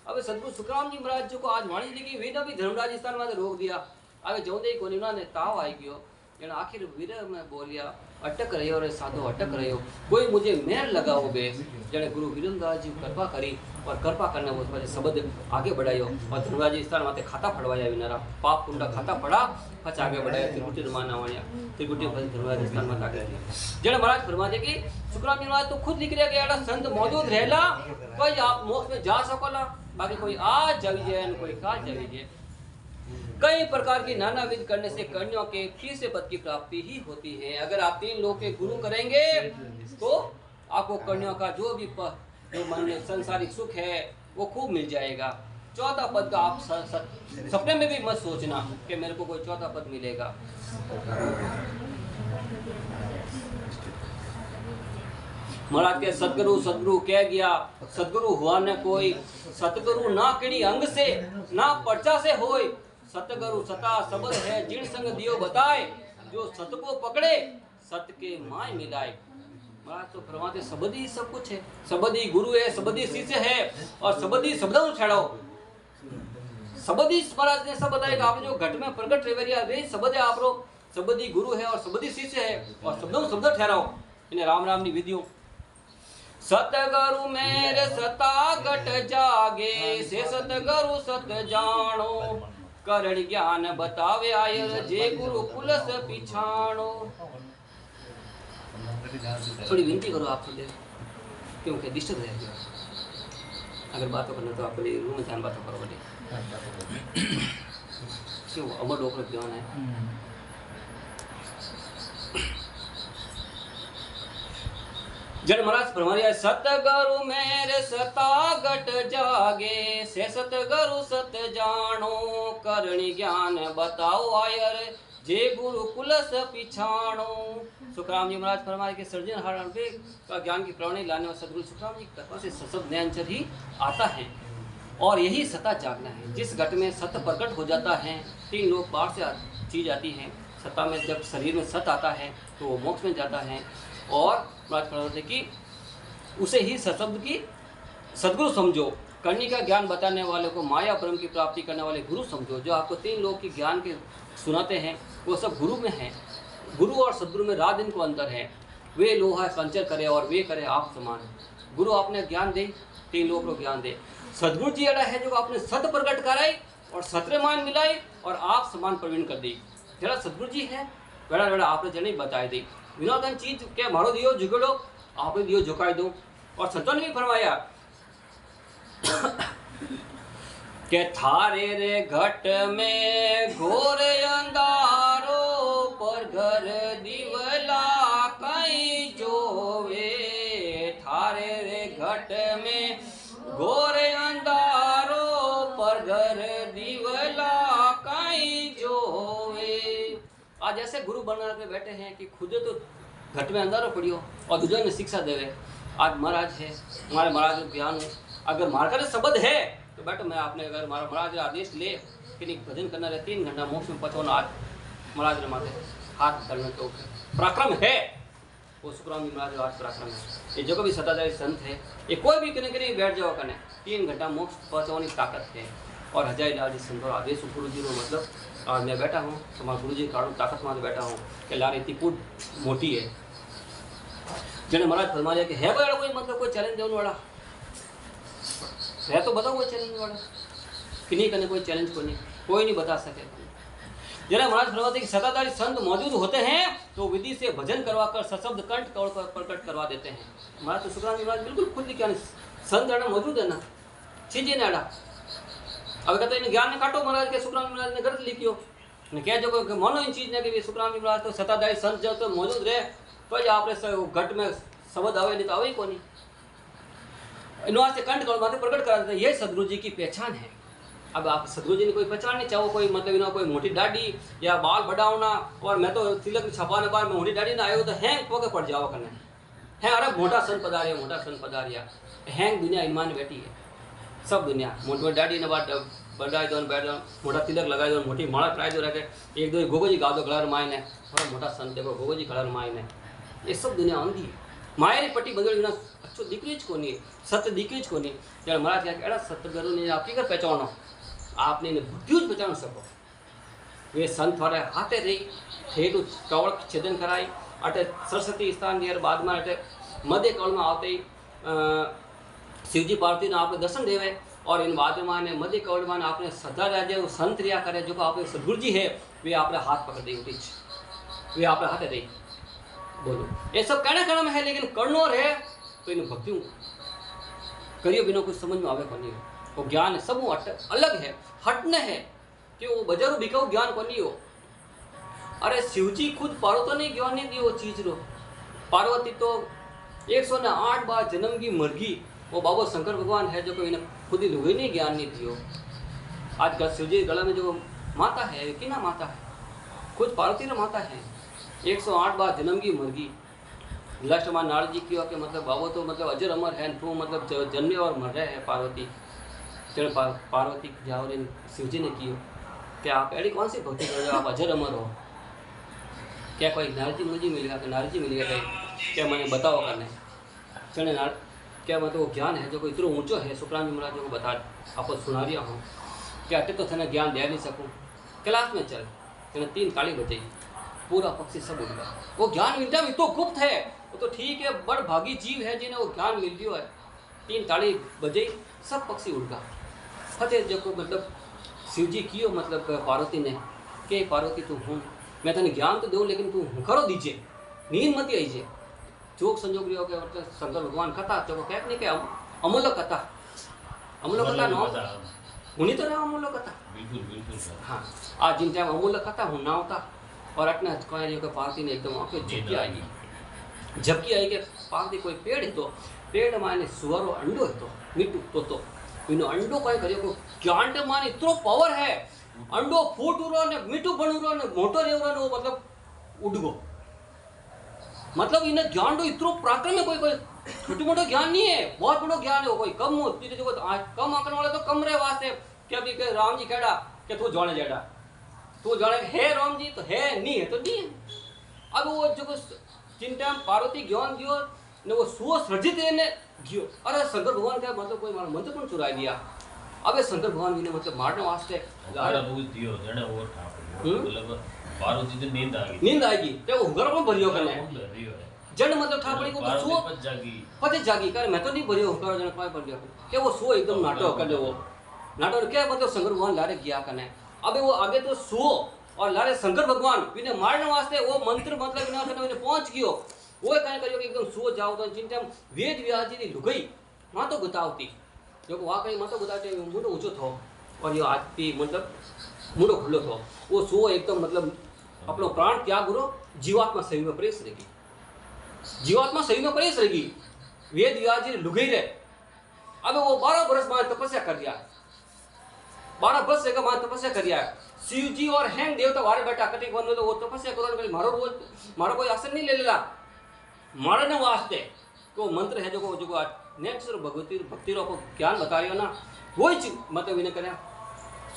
अब सदगुरु सुखराम जी महाराज जो को आज वाणी लिखी वीर भी धर्मराज स्थान में रोक दिया। आगे जो दे कोनी उन्होंने ताव आई गयो जन आखिर वीर में बोलिया अटक रहो रे साधो अटक रहो कोई मुझे मेहर लगाओ बे। जने गुरु वीरदास जी कृपा करी और कृपा करने वो मुझे शब्द आगे बढ़ायो और धर्मराज स्थान माते खाता फड़वाया विनारा पाप कुंडा खाता फड़ा पछ आगे बढ़ाया त्रिकुटी रमाना वाणिया त्रिकुटी फल धर्मराज स्थान में आगे जने महाराज फरमाते कि सुखराम जी महाराज तो खुद लिख रहे कि एड़ा संत मौजूद रहला कोई आप मोक्ष में जा सकोला बाकी कोई आज जाविजे कोई काल जाविजे। कई प्रकार की नानाविध करने से कन्याओं के फिर से पद की प्राप्ति ही होती है। अगर आप 3 लोग के गुरु करेंगे तो आपको कन्याओं का जो भी जो मन में संसारिक सुख है वो खूब मिल जाएगा। चौथा पद का आप सपने में भी मत सोचना कि मेरे को कोई चौथा पद मिलेगा। महाराज के सतगुरु कह गया सतगुरु हुआ न कोई सतगुरु ना किड़ी अंग से ना पर्चा से होए सतगुरु सता शब्द है जिन संग दियो बताए जो सत को पकड़े सत के माय मिलाए। महाराज तो फरमाते शब्द ही सब कुछ है, शब्द ही गुरु है, शब्द ही शिष्य है और शब्द ही शब्दों छेड़ो। शब्द ही महाराज ने सब बताएगा आपने जो घट में प्रकट रेवरिया वे शब्द है आप लोग शब्द ही गुरु है और शब्द ही शिष्य है और शब्दों शब्द ठहराओ इन्हें राम राम की विधियों। सतगुरु मेरे सता घट जागे से सतगुरु सत जानो करण ज्ञान बतावे आयल जे गुरु कुलस पिछाणो। थोड़ी विनती करो आप क्योंकि डिस्टर्ब रह गया अगर बातों करना तो आप रूम में ध्यान बातों करो बोले क्यों अमर डोकर ज्ञान है। जन महाराज फरमाया सतगुरु मेरे सता घट जागे से सतगुरु सत जानो करणी ज्ञान बताओ आयर जे गुरु कुलस पिछाणो। सुखराम जी महाराज फरमाए कि सर्जनहार का ज्ञान की प्रवणी लाने वाले सदगुरु सुखराम जी की कृपा से सशब्द नयनचर ही आता है और यही सता जागना है। जिस घट में सत प्रकट हो जाता है 3 लोग बाहर से चीज आती है सत्ता में जब शरीर में सत आता है तो वो मोक्ष में जाता है और महाराज फरमाते कि उसे ही सशब्द की सदगुरु समझो। करनी का ज्ञान बताने वाले को माया परम की प्राप्ति करने वाले गुरु समझो। जो आपको 3 लोग की ज्ञान के सुनाते हैं वो सब गुरु में हैं। गुरु और सदगुरु में रात दिन को अंतर है। वे लोहा संचर करे और वे करे आप समान। गुरु आपने ज्ञान दे 3 लोग को ज्ञान दे। सदगुरु जी अड़ा है जो आपने सत प्रकट कराई और सत्र मान मिलाई और आप समान प्रवीण कर दी। जरा सदगुरु जी है बड़ा बड़ा आपने जने बताए दी विनोदन चीज क्या मारो दियो झुकड़ो आपने दियो झुकाई दो। और संतों ने भी फरमाया के थारे रे घट में घोर अंधारो पर घर दिवला कई जोवे। थारे रे घट में घोर अंधारो पर घर दिवला कई जोवे। आज ऐसे गुरु बना के बैठे हैं कि खुद तो घट में अंधारो पड़ियो और दूसरे ने शिक्षा देवे। आज महाराज है हमारे महाराज को ज्ञान है अगर मार कर शब्द है तो बेटा मैं आपने अगर हमारा महाराज आदेश ले कि नहीं भजन करना रहे 3 घंटा मोक्ष में पहुंचना आज महाराज ने माथे हाथ करने के ऊपर पराक्रम है वो सुखराम जी महाराज आज पराक्रम है। ये जो भी सत्ताधारी संत है ये कोई भी कने कने बैठ जाओ कने 3 घंटा मोक्ष पहुँचाने की ताकत है। और हजारी लाल जी संतो आदेश गुरु जी नो मतलब आज मैं बैठा हूँ तो मां गुरु जी काड़ू ताकत में बैठा हूँ कि लार इतनी कूद मोटी है। जने महाराज फरमा दिया कि है कोई मतलब कोई चैलेंज देने वाला है तो बताओ कोई चैलेंज वाला कि नहीं कने कोई चैलेंज कोई नहीं बता सके। जरा महाराज फरमाते कि सत्ताधारी संत मौजूद होते हैं तो विधि से भजन करवाकर सशब्द कंठ तोड़ कर प्रकट करवा देते हैं। महाराज तो सुखराम जी महाराज बिल्कुल खुद लिखा संत आड़ा मौजूद है ना चीजें ने आड़ा अब कहते हैं ज्ञान ने काटो महाराज के सुखराम जी महाराज ने गलत लिखियो ने कह जो मानो इन चीज ने कि सुखराम जी महाराज तो सत्ताधारी संत जब तो मौजूद रहे तो आपने घट में शब्द आवे नहीं तो आवे ही को नहीं इनवास से कंठ तोड़ प्रकट करा देते हैं। ये सदगुरु जी की पहचान है। अब आप सदगुरु जी ने कोई पहचान नहीं चाहो कोई मतलब इन्होंने कोई मोटी दाढ़ी या बाल बढ़ाओना और मैं तो तिलक छपाने बाद में मोटी दाढ़ी ना आयो तो हैंग पोके पड़ जाओ करने है। अरे मोटा सन पधारिया हैंग दुनिया ईमान बैठी है सब दुनिया मोटी दाढ़ी ने बाद बढ़ाई दो बैठ दो मोटा तिलक लगाई दो मोटी माड़ा ट्राई दो रखे एक दो गोगो जी गा दो गलर मायने और मोटा सन देखो गोगो जी गलर मायने ये सब दुनिया आंधी है। माया री पट्टी बदल बिना अच्छो दीकरी ज कोनी सत्य दीकरी ज कोनी जब महाराज क्या एड़ा सतगुरु ने आपकी कर पहचानो आपने इन्हें भक्तियों पहचान सको। वे संत वाले हाथे रही ठेठ कवड़ छेदन कराई अटे सरस्वती स्थान दिया बाद में अटे मध्य कवल में आते ही शिवजी पार्वती ने आपने दर्शन देवे और इन बाद में मध्य कवल में आपने सदा राज्य संत रिया करे जो आपने सदगुरु जी है वे आपने हाथ पकड़ दी उठी वे आपने हाथे रही बोलो ये सब कहना करना में है लेकिन करनो है तो इन भक्तियों करियो बिना कुछ समझ में आवे को नहीं वो ज्ञान सब अलग है हटने है कि वो बजारू बिकाऊ ज्ञान को नहीं हो। अरे शिवजी खुद पार्वती ने ज्ञान नहीं दी वो चीज रो पार्वती तो 108 बार जन्म की मरगी वो बाबा शंकर भगवान है जो कोई खुद ही लुगे नहीं ज्ञान नहीं दियो। आज शिवजी गला में जो माता है कि ना माता है खुद पार्वती ने माता है 108 बार जन्म की मरगी लास्ट में नारद जी की मतलब बाबा तो मतलब अजर अमर है तो मतलब जन्मे और मर रहे हैं पार्वती चलो पार्वती जाओ शिवजी ने कियो क्या आप ऐसी कौन सी भक्ति कर रहे हो आप अजर अमर हो क्या कोई नारद जी मुझे मिलेगा कि नारद जी मिलेगा क्या मैंने बताओ करने चले नारद क्या मतलब वो ज्ञान है जो कोई इतना ऊंचो है सुखराम जी महाराज को बता आपको सुना रहा हूँ क्या अटे तो थे ज्ञान दे नहीं सकूँ क्लास में चल तेने 3 ताली बजाई पूरा पक्षी सब उड़ गया। वो ज्ञान मिलता है तो गुप्त है वो तो ठीक है बड़ भागी जीव है जिन्हें वो ज्ञान मिल गया है 3 ताली बजाई सब पक्षी उड़ गया। फतेह जो मतलब शिवजी कियो मतलब पार्वती ने के पार्वती तू हूँ मैं तेने ज्ञान तो दूँ लेकिन तू हुखरो दीजिए नींद मत आईजे जोक संजोग रहो के मतलब शंकर भगवान कथा जो क्या नहीं क्या अमूल्य कथा नो हुनी तो ना अमूल्य कथा बिल्कुल हाँ आज जिन टाइम अमूल्य कथा हूँ ना होता और अटना पार्वती ने एकदम आंखें झपकी आई कि पार्वती कोई पेड़ है तो पेड़ माने सुअरो अंडो है तो मीठू तो इन अंडो कहीं करियो को ज्ञान टे माने इतना पावर है अंडो फूट उरो ने मीठू बन उरो ने मोटो रे उरो ने वो मतलब उड़गो मतलब इन्हें ज्ञान तो इतना पराक्रम है कोई छोटी मोटो ज्ञान नहीं है बहुत बड़ो ज्ञान है कोई कम हो जो कम आंकने वाला तो कम रहे वास्ते क्या भी राम जी कहड़ा कि तू जाने जेड़ा तू जाने है राम जी तो है नहीं है तो नहीं है। अब वो जो जिन टाइम पार्वती ज्ञान दियो ने वो सुओ सृजित ने गियो अरे शंकर भगवान का मतलब कोई मंत्र पण चुरा दिया। अब ये शंकर भगवान भी ने मतलब मारने वास्ते अरे वो दियो जने वो ठाकुर मतलब पार्वती तो नींद आएगी ते वो घर को भरियो करने जन मतलब ठाकुर को तो सो पते जागी कर मैं तो नहीं भरियो कर जन कोई भरियो के वो सो एकदम नाटक कर वो नाटक क्या मतलब शंकर भगवान लारे गया करने अबे वो आगे तो सो और लारे शंकर भगवान इन्हें मारने वास्ते वो मंत्र मतलब इन्हें पहुंच गयो वो कहीं करियो कि एकदम सो जाओ तो जिन टाइम वेद व्यास जी लुगाई मां तो बतावती जो वाकई मां तो बताते मुंडो ऊंचो थो और ये आज भी मतलब मुंडो खुलो थो वो सो एकदम मतलब अपनो प्राण त्याग करो जीवात्मा शरीर में प्रवेश रहेगी जीवात्मा शरीर में प्रवेश रहेगी वेद व्यास जी लुगाई रहे। अब वो 12 वर्ष बाद तपस्या कर दिया 12 वर्ष से बाद तपस्या कर दिया शिव जी और हैंग देवता वारे बैठा कटिक बन तो वो तपस्या करो मारो रोज मारो कोई आसन नहीं ले लेला मारने वास्ते को मंत्र है जो नेक्स्ट भक्ति रो को ज्ञान बता रही हो ना वही मतलब इन्हें करे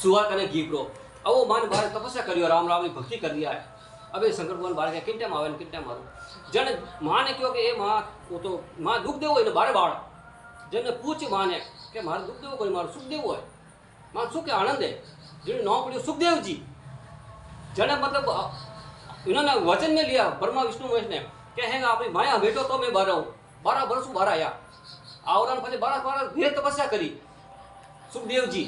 सुहा कने गीप रो अब वो मान बाहर तपस्या करियो राम राम की भक्ति कर दिया है अबे शंकर भगवान बाहर गया किन टाइम आवे किन टाइम मारो जन मां ने क्यों कि ए मां वो तो मां दुख देवो है बारे बाड़ जन पूछ मां ने कि मारे दुख देवो कोई मारो सुख देवो है मां सुख के आनंद है जिन्हें नाम पड़ियो सुखदेव जी जने मतलब इन्होंने वचन में लिया ब्रह्मा विष्णु महेश ने कहेगा अपनी माया बेटो तो मैं 12 वर्ष बाहर आया आवरण पछे 12 देर तपस्या करी सुखदेव जी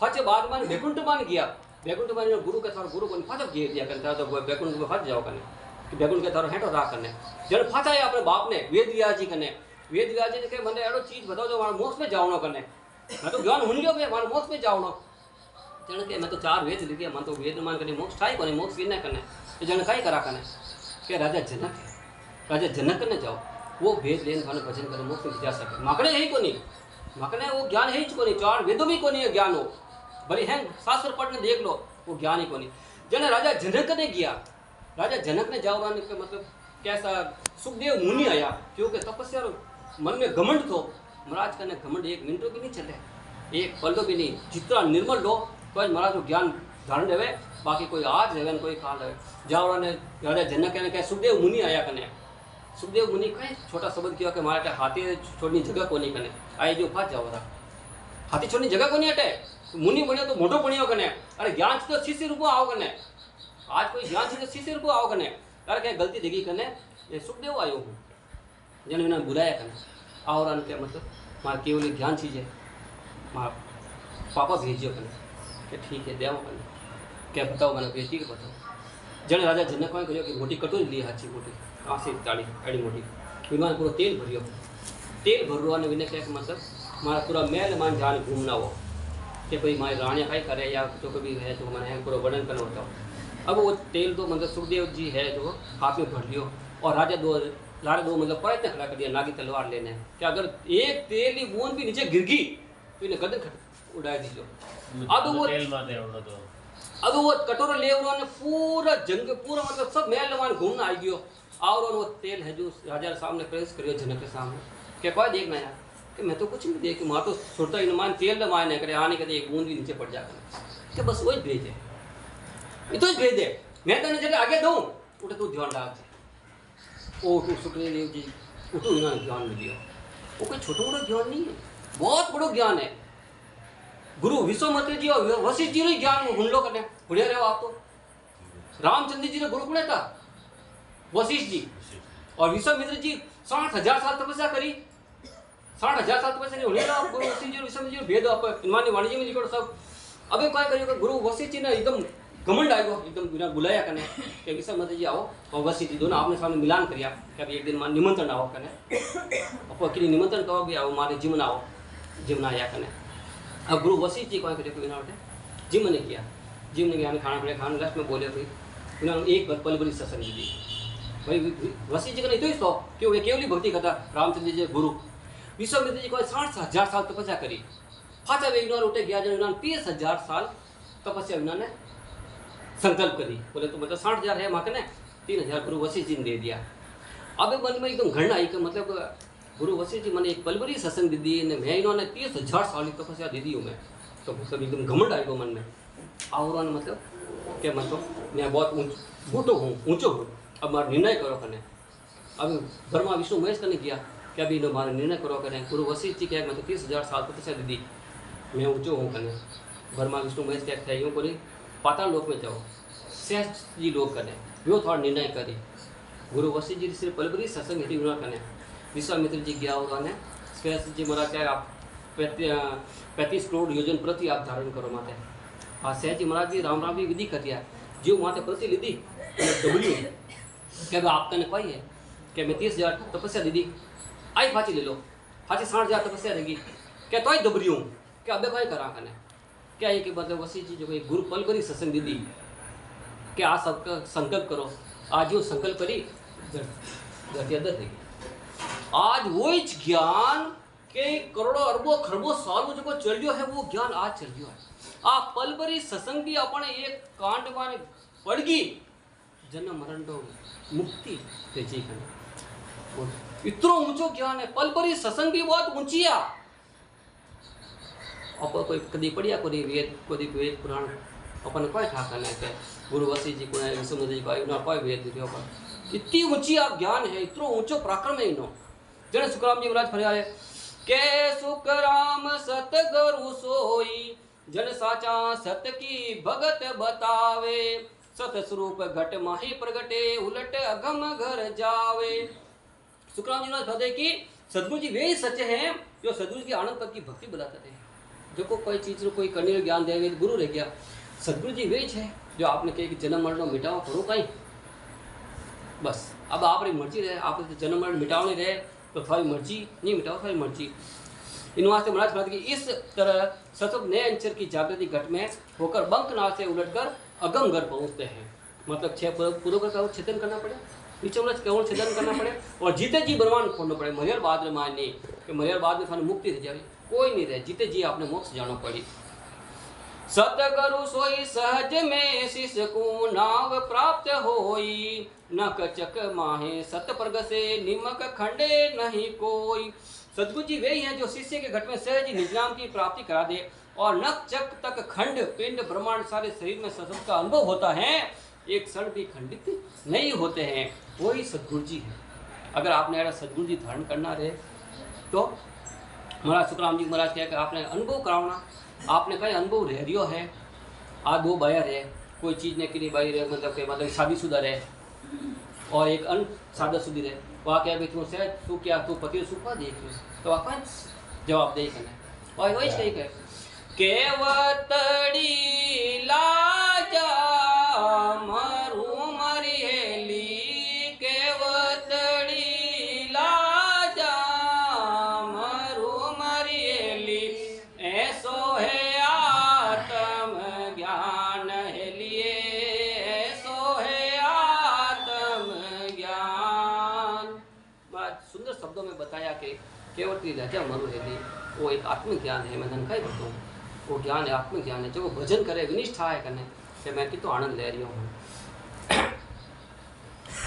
पछे बाद में वैकुंठ मान गया वैकुंठ मान गुरु के थारो गुरु को फाजब घेर दिया करता तो वैकुंठ में फंस जाओ कने कि वैकुंठ के थारो हेठो राख कने जन फसाया अपने बाप ने वेद व्यास जी कने वेद व्यास जी के मने एड़ो चीज बताओ जो मारे मोक्ष में जावणो कने मैं तो ज्ञान हुन गयो के मारे मोक्ष में जावणो जन के मैं तो 4 वेद लिखे मन तो वेद मान कने मोक्ष थाई कोने मोक्ष विना कने जन काई करा कने के राजा जनक ने जाओ वो वेद लेन थाने भजन करे मोक्ष में जा सके माकने यही कोनी माकने वो ज्ञान है ही कोनी 4 वेदों भी कोनी ज्ञान हो भले हैं शास्त्र पढ़ने देख लो वो ज्ञान ही कोनी जने राजा जनक ने गया राजा जनक ने जाओ के मतलब कैसा सुखदेव मुनि आया क्योंकि तपस्या मन में घमंड थो महाराज कने घमंड 1 मिनट भी नहीं चले एक पल भी नहीं जितना निर्मल लो तो महाराज को ज्ञान धारण देवे बाकी कोई आज है कोई काल है जाओ ने राजा जनक ने कहे सुखदेव मुनि आया कने सुखदेव मुनि कहे छोटा शब्द किया कि मारे हाथी छोड़नी जगह कोनी कने आए जो फाज जाओ था हाथी छोड़नी जगह कोनी हटे मुनि बने तो मोटो पणियो कने अरे ज्ञान से तो शिष्य रूप आओ कने आज कोई ज्ञान से शिष्य रूप आओ कने अरे क्या गलती देगी कने ये सुखदेव आयो हूँ जन इन्होंने बुलाया कने और अन के मतलब मार केवल ज्ञान चीज है मार पापा भेजियो कने कि ठीक है देव कने क्या बताओ मैंने बेटी के बताओ जन राजा जनक को कहो कि मोटी कटोरी ली हाची मोटी आसी ताड़ी एडी मोटी विमान पूरा तेल भरियो तेल भरवा ने विने क्या मतलब मारा पूरा महल मान जान घूमना हो कि भाई मारी रानिया खाई करे या जो कभी है तो मैंने पूरा वर्णन करना होता हो अब वो तेल तो मतलब सुखदेव जी है जो हाथ में भर लियो और राजा लारे दो मतलब प्रयत्न खड़ा कर दिया नागी तलवार लेने कि अगर एक तेल की बूंद भी नीचे गिर गई तो इन्हें गर्दन उड़ा दीजिए अब वो कटोरा ले उन्होंने पूरा जंग पूरा मतलब सब महल मान घूमना आ गयो और वो तेल है जो राजा के सामने प्रेस करियो जनक के सामने क्या कोई देखना यार कि मैं तो कुछ नहीं देख माँ तो छोटा मान तेल न मायने करे आने के एक बूंद भी नीचे पड़ जाकर कि बस वही भेज है ये तो भेज दे मैं तेने जगह आगे दूँ उठे तू ध्यान डाल ओ तू सुखदेव जी उठो इन्होंने ज्ञान मिलियो वो कोई छोटा मोटा ज्ञान नहीं है बहुत बड़ो ज्ञान है गुरु विश्वामित्र जी और वशिष्ठ जी ने ज्ञान हुन लो करने बढ़िया रहे आप तो रामचंद्र जी ने गुरु कुणे था वशिष्ठ जी और विश्वामित्र जी 60,000 साल तपस्या करी 60,000 साल तपस्या नहीं होने आप गुरु वशिष्ठ जी और विश्वामित्र जी भेद आप इनमानी वाणिज्य में लिखो सब अबे क्या करियो गुरु वशिष्ठ जी ने एकदम घमंड आयो एकदम बिना बुलाया कने कि विश्वामित्र जी आओ और वशिष्ठ जी दोनों आपने सामने मिलान करिया कि अभी एक दिन मान निमंत्रण आओ कने अपो कि निमंत्रण कहो भी आओ मारे जीवन आओ जीवन आया कने अब गुरु वशिष्ठ जी को करियो जिम ने किया जिम ने ज्ञान खाना पड़े खाना लास्ट में बोले भाई उन्होंने एक बार पल बड़ी सत्संग दी भाई वशिष्ठ जी का नहीं तो ही सौ क्यों वे केवली भक्ति करता रामचंद्र जी गुरु विश्वामित्र जी को 60,000 साल तपस्या करी फाचा वे इन्होंने उठे गया जन 30,000 साल तपस्या इन्होंने संकल्प करी बोले तो मतलब 60,000 है माँ ने 3,000 गुरु वशिष्ठ जी ने दे दिया अब मन में एकदम घृणा आई कि मतलब गुरु वशिष्ठ जी मैंने एक पलवरी सत्संग दे दी मैं इन्होंने 30,000 साल की तपस्या दे दी हूँ मैं तो मतलब एकदम घमंड आई मन में और मतलब क्या मतलब मैं बहुत बूढ़ो हूँ ऊँचो हूँ अब मारा निर्णय करो कने अब ब्रह्मा विष्णु महेश कने किया क्या भी नो मारा निर्णय करो कने गुरु वशिष्ठ जी क्या मैं तो 30,000 साल तपस्या दे दी मैं ऊँचो हूँ कने ब्रह्मा विष्णु महेश क्या थे यूँ बोली पाताल लोक में जाओ शेष जी लोग कने वो थोड़ा निर्णय करी गुरु वशिष्ठ जी सिर्फ पलबरी सत्संग हेठी उन्होंने कने विश्वामित्र जी गया उन्होंने शेष जी मारा क्या आप 35 करोड़ योजन प्रति आप धारण करो माते हाँ शेष जी महाराज जी राम भी विधि कर दिया जो माते प्रति लीधी डब्ल्यू क्या आप कने कोई है क्या मैं 30,000 तपस्या दीदी आई फाची ले लो फाची 60,000 तपस्या देगी क्या तो आई डब्ल्यू क्या अबे कोई करा कने क्या ये कि मतलब वशिष्ठ जी जो गुरु पल करी सत्संग दीदी क्या आज सबका संकल्प करो आज जो संकल्प करी धरती अंदर देगी आज वो ज्ञान के करोड़ों अरबों खरबों सालों जो चल रहा है वो ज्ञान आज चल रहा है आप पल भरी सत्संग भी अपने एक कांड में पड़ गई जन्म मरण तो मुक्ति तेजी करना इतना ऊंचो ज्ञान है पल भरी सत्संग भी बहुत ऊंची है अपन कोई कदी पढ़िया कोई वेद पुराण अपन कोई ठा करना है गुरु वशिष्ठ जी को विष्णु जी को ना कोई भेद दियो पर इतनी ऊंची आप ज्ञान है, इतनो ऊंचो पराक्रम है इनो। जने सुखराम जी महाराज फरिया है के सुखराम सतगुरु सोई, जन साचा सत की भगत बतावे, सत स्वरूप घट माही प्रगटे, उलट अगम घर जावे। सुखराम जी महाराज फरिया कि सदगुरु जी वे सच हैं जो सदगुरु की आनंद पद की भक्ति बताते थे। देखो कोई चीज को कोई करने ज्ञान देवे तो गुरु रह गया, सदगुरु जी वे है जो आपने कहे कि जन्म मरण मिटाओ करो कहीं, बस अब आप मर्जी रहे, आप जन्म मरण मिटाओ नहीं रहे तो थोड़ी मर्जी नहीं मिटाओ थोड़ी मर्जी। इन वास्ते महाराज फरमाते कि इस तरह सतत नए अंचर की जागृति घट में होकर बंकनाल से उलटकर अगम घर पहुँचते हैं। मतलब 6 पूर्व का छेदन करना पड़े, पीछे मतलब केवल छेदन करना पड़े और जीते जी ब्रह्मांड खोलना पड़े। मरियल बाद में माननी कि मरियल बाद में थाने मुक्ति थी जाए, कोई नहीं रहे, जीते जी आपने मोक्ष जाना पड़ी। सतगुरु सोई सहज में शिष्य को नाव प्राप्त होई, न कचक माहे सत प्रग से निमक खंडे नहीं कोई। सतगुरु जी वे ही हैं जो शिष्य के घट में सहज निजाम की प्राप्ति करा दे और नक चक तक खंड पिंड ब्रह्मांड सारे शरीर में सतत का अनुभव होता है, एक क्षण भी खंडित नहीं होते हैं, वही सतगुरु जी है। अगर आपने ऐसा सतगुरु जी धारण करना रहे तो महाराज सुखराम जी महाराज कह कर आपने अनुभव कराना, आपने कहीं अनुभव रह रियो है। आज 2 बाया रहे, कोई चीज़ ने कि बाई रहे मतलब शादीशुदा रहे और एक सादाशुदी रहे, वहाँ क्या भी तुमसे तू क्या तू पति सुखा देख तो आप जवाब दे करना और वही सही कहे केवतड़ी लाजा मरू मरियली, केवतड़ी लाजा मरू मरियली, ऐसो है आत्म ज्ञान है लिए, ऐसो है आत्म ज्ञान। सुंदर शब्दों में बताया कि केवल राजा मरु हेली वो एक आत्मज्ञान है। मैं धनखाई करता हूँ वो ज्ञान है, आत्मज्ञान है। जो भजन करे विनिष्ठा है करने कि मैं कितो आनंद ले रही हूँ।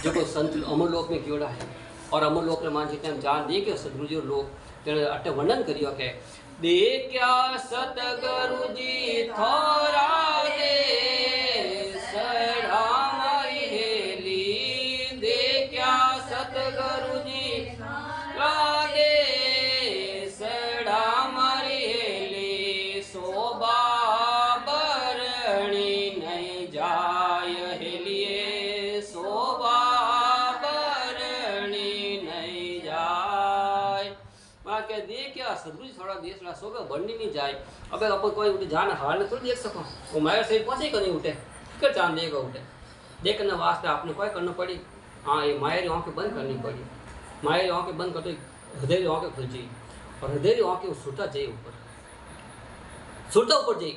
जो कोई संत अमरलोक में क्योड़ा है और अमरलोक में मान जीते हम जान दे के सदगुरु जी लोग अट्टे वर्णन करियो के दे क्या सतगुरु जी थोरा दे सड़ा माई हेली, दे क्या सतगुरु जी राधे सड़ा मारी हेली, शोभा बरणी नहीं जाय हेलिए, शोभा बरणी नहीं जाय। मां के दे क्या सदगुरु थोड़ा देश ला शोभा बरणी नहीं जाए। अब अपन कोई उठे जान हाल में थोड़ी देख सको, वो मायर से पहुंचे को नहीं उठे फिर चांद देगा उठे देखने वास्ते आपने कोई करना पड़ी। हाँ ये मायर आँखें बंद करनी पड़ी, मायर आँखें बंद करते हृदय आँखें खुल जाए और हृदय आँखें सुरता जाए ऊपर, सुरता ऊपर जाए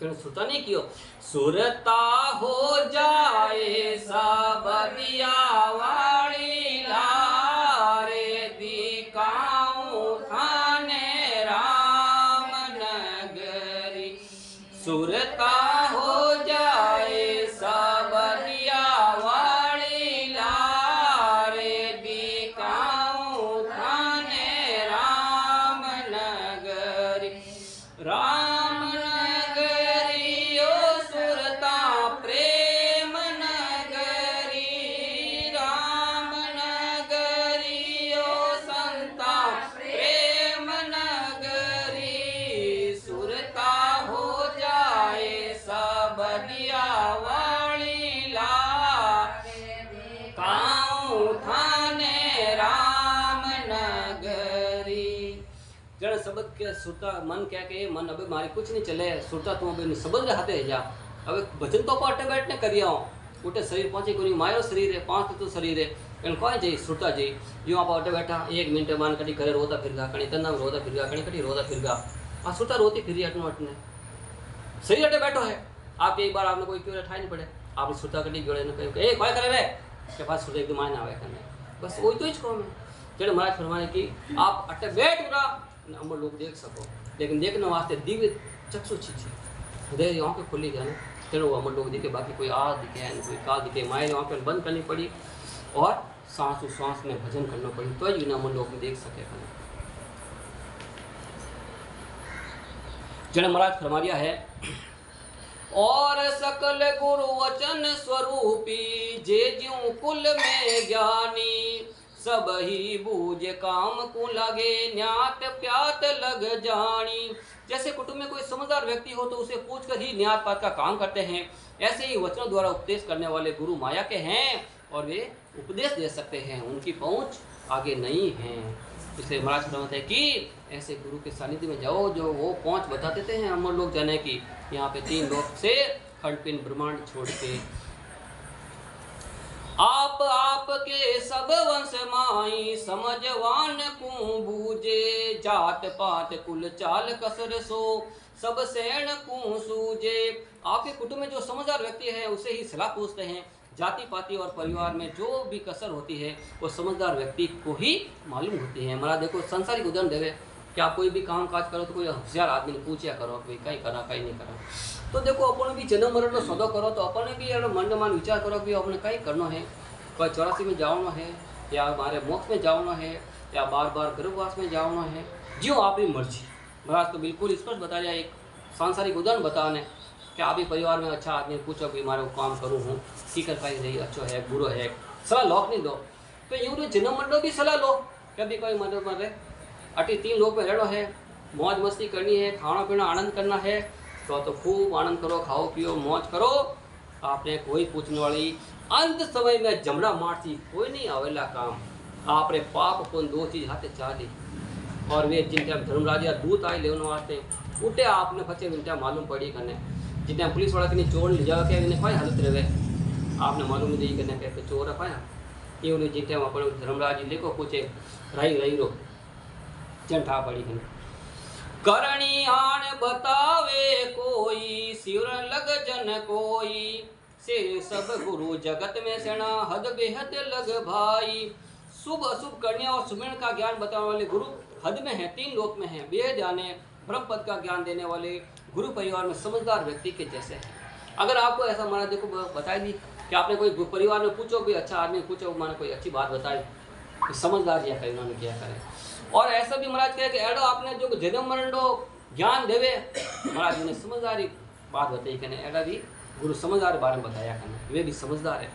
तो सुरता नहीं कियो सुरता हो जाए सब वाली लारे दिखाऊं थाने राम नगरी, सुरता हो जाए सब वाली लारे दिखाऊं थाने राम नगरी, राम नगरी ओ सुरता प्रेम नगरी, राम नगरी ओ संता प्रेम नगरी, सुरता हो जाए सब वाली ला काऊं थाने राम नगरी। जन शब्द के सुरता मन क्या के मन अबे मारे कुछ नहीं चले सुरता तुम अबे शब्द रहते है जा अबे भजन तो पाटे बैठने करिया उठे शरीर पहुंचे कोई मायो शरीर है 5 तो शरीर है कहीं कौन जाई सुरता जाई यूं आप अटे बैठा 1 मिनट मान कटी घरे रोता फिरगा कहीं तन्ना रोता फिरगा कहीं कटी रोता फिरगा आ सुरता रोती फिरी अटनो अटने शरीर अटे बैठो है। आप एक बार आपने कोई क्यों ठाई नहीं पड़े आपने सुरता कटी जोड़े ने कहे ए कोई करे रे के पास सुरता एकदम मान आवे करने बस वही तो इसको में जेड़े महाराज फरमाने की आप अटे बैठ उड़ा हम लोग देख सको लेकिन देखने वास्ते दिव्य चक्षु छी हृदय आँखें खुली जाए चलो वो हम लोग दिखे बाकी कोई आ दिखे कोई का दिखे मायर आँखें बंद करनी पड़ी और सांस सांस में भजन करना पड़ी तो ही हम लोग देख सके। जने महाराज फरमा दिया है और सकल गुरु वचन स्वरूपी जे ज्यों कुल में ज्ञानी सब ही बूझ काम को लगे न्यात प्यात लग जानी। जैसे कुटुंब में कोई समझदार व्यक्ति हो तो उसे पूछ कर ही न्यात पात का काम करते हैं, ऐसे ही वचनों द्वारा उपदेश करने वाले गुरु माया के हैं और वे उपदेश दे सकते हैं, उनकी पहुंच आगे नहीं है। इसलिए महाराज फरमाते हैं कि ऐसे गुरु के सानिध्य में जाओ जो वो पहुंच बता देते हैं हम लोग जाने की। यहाँ पे 3 लोक से खंडपिन ब्रह्मांड छोड़ के आप के सब वंश माई समझवान को बूझे जात पात कुल चाल कसर सो सब सेण को सूझे। आपके कुटुंब में जो समझदार व्यक्ति है उसे ही सलाह पूछते हैं। जाति पाति और परिवार में जो भी कसर होती है वो समझदार व्यक्ति को ही मालूम होती है। हमारा देखो संसारिक उदाहरण देवे कि आप कोई भी काम काज करो तो कोई होशियार आदमी ने पूछा करो कोई कहीं करा कहीं नहीं करा। तो देखो अपन भी जन्म मरण नो सौदो करो तो अपन भी मन मन विचार करो कि अपने कहीं करना है, कोई 84 में जाना है या हमारे मोक्ष में जाना है या बार बार गर्भवास में जाना है, जो आपकी मर्जी। महाराज तो बिल्कुल स्पष्ट बता दिया, एक सांसारिक उदाहरण बताने कि आप भी परिवार में अच्छा आदमी पूछो कि हमारे काम करूँ हूँ सीकर पाई रही अच्छो है बुरो है, सलाह लो नहीं दो। तो यूँ तो जन्म मंडो भी सलाह लो, कभी कोई मदद मर रहे अटी 3 लोग में रहना है, मौज मस्ती करनी है, खाना पीना आनंद करना है तो खूब आनंद करो, खाओ पियो मौज करो। आपने कोई पूछने वाली अंत समय में जमड़ा मारती कोई नहीं आवेला काम। आपने पाप पुण्य 2 चीज हाथे चाली और वे जिनके धर्मराज या दूत आए लेने वास्ते उठे आपने फचे मिनटा मालूम पड़ी करने जितने पुलिस वाला के चोर ले जाओ के इन्हें कोई हालत रहे आपने मालूम नहीं करने के चोर है पाया ये उन्हें जितने अपने धर्मराज लेको पूछे रही रही रो चंठा पड़ी करणी आन बतावे कोई सिर लग जन कोई से सब गुरु जगत में सेना हद बेहद लग भाई। शुभ अशुभ करने और सुमिरन का ज्ञान बताने वाले गुरु हद में है, 3 लोक में है, बेहद जाने ब्रह्म पद का ज्ञान देने वाले गुरु परिवार में समझदार व्यक्ति के जैसे हैं। अगर आपको ऐसा माना देखो बताई दी कि आपने कोई परिवार में पूछो कोई अच्छा आदमी पूछो माने कोई अच्छी बात बताई तो समझदार या करें उन्होंने क्या करें। और ऐसा भी महाराज कहे कि एडो आपने जो जन्म मरण ज्ञान देवे महाराज ने समझदारी बात बताई कहने एडा भी गुरु समझदार बारे में बताया कहने वे भी समझदार है।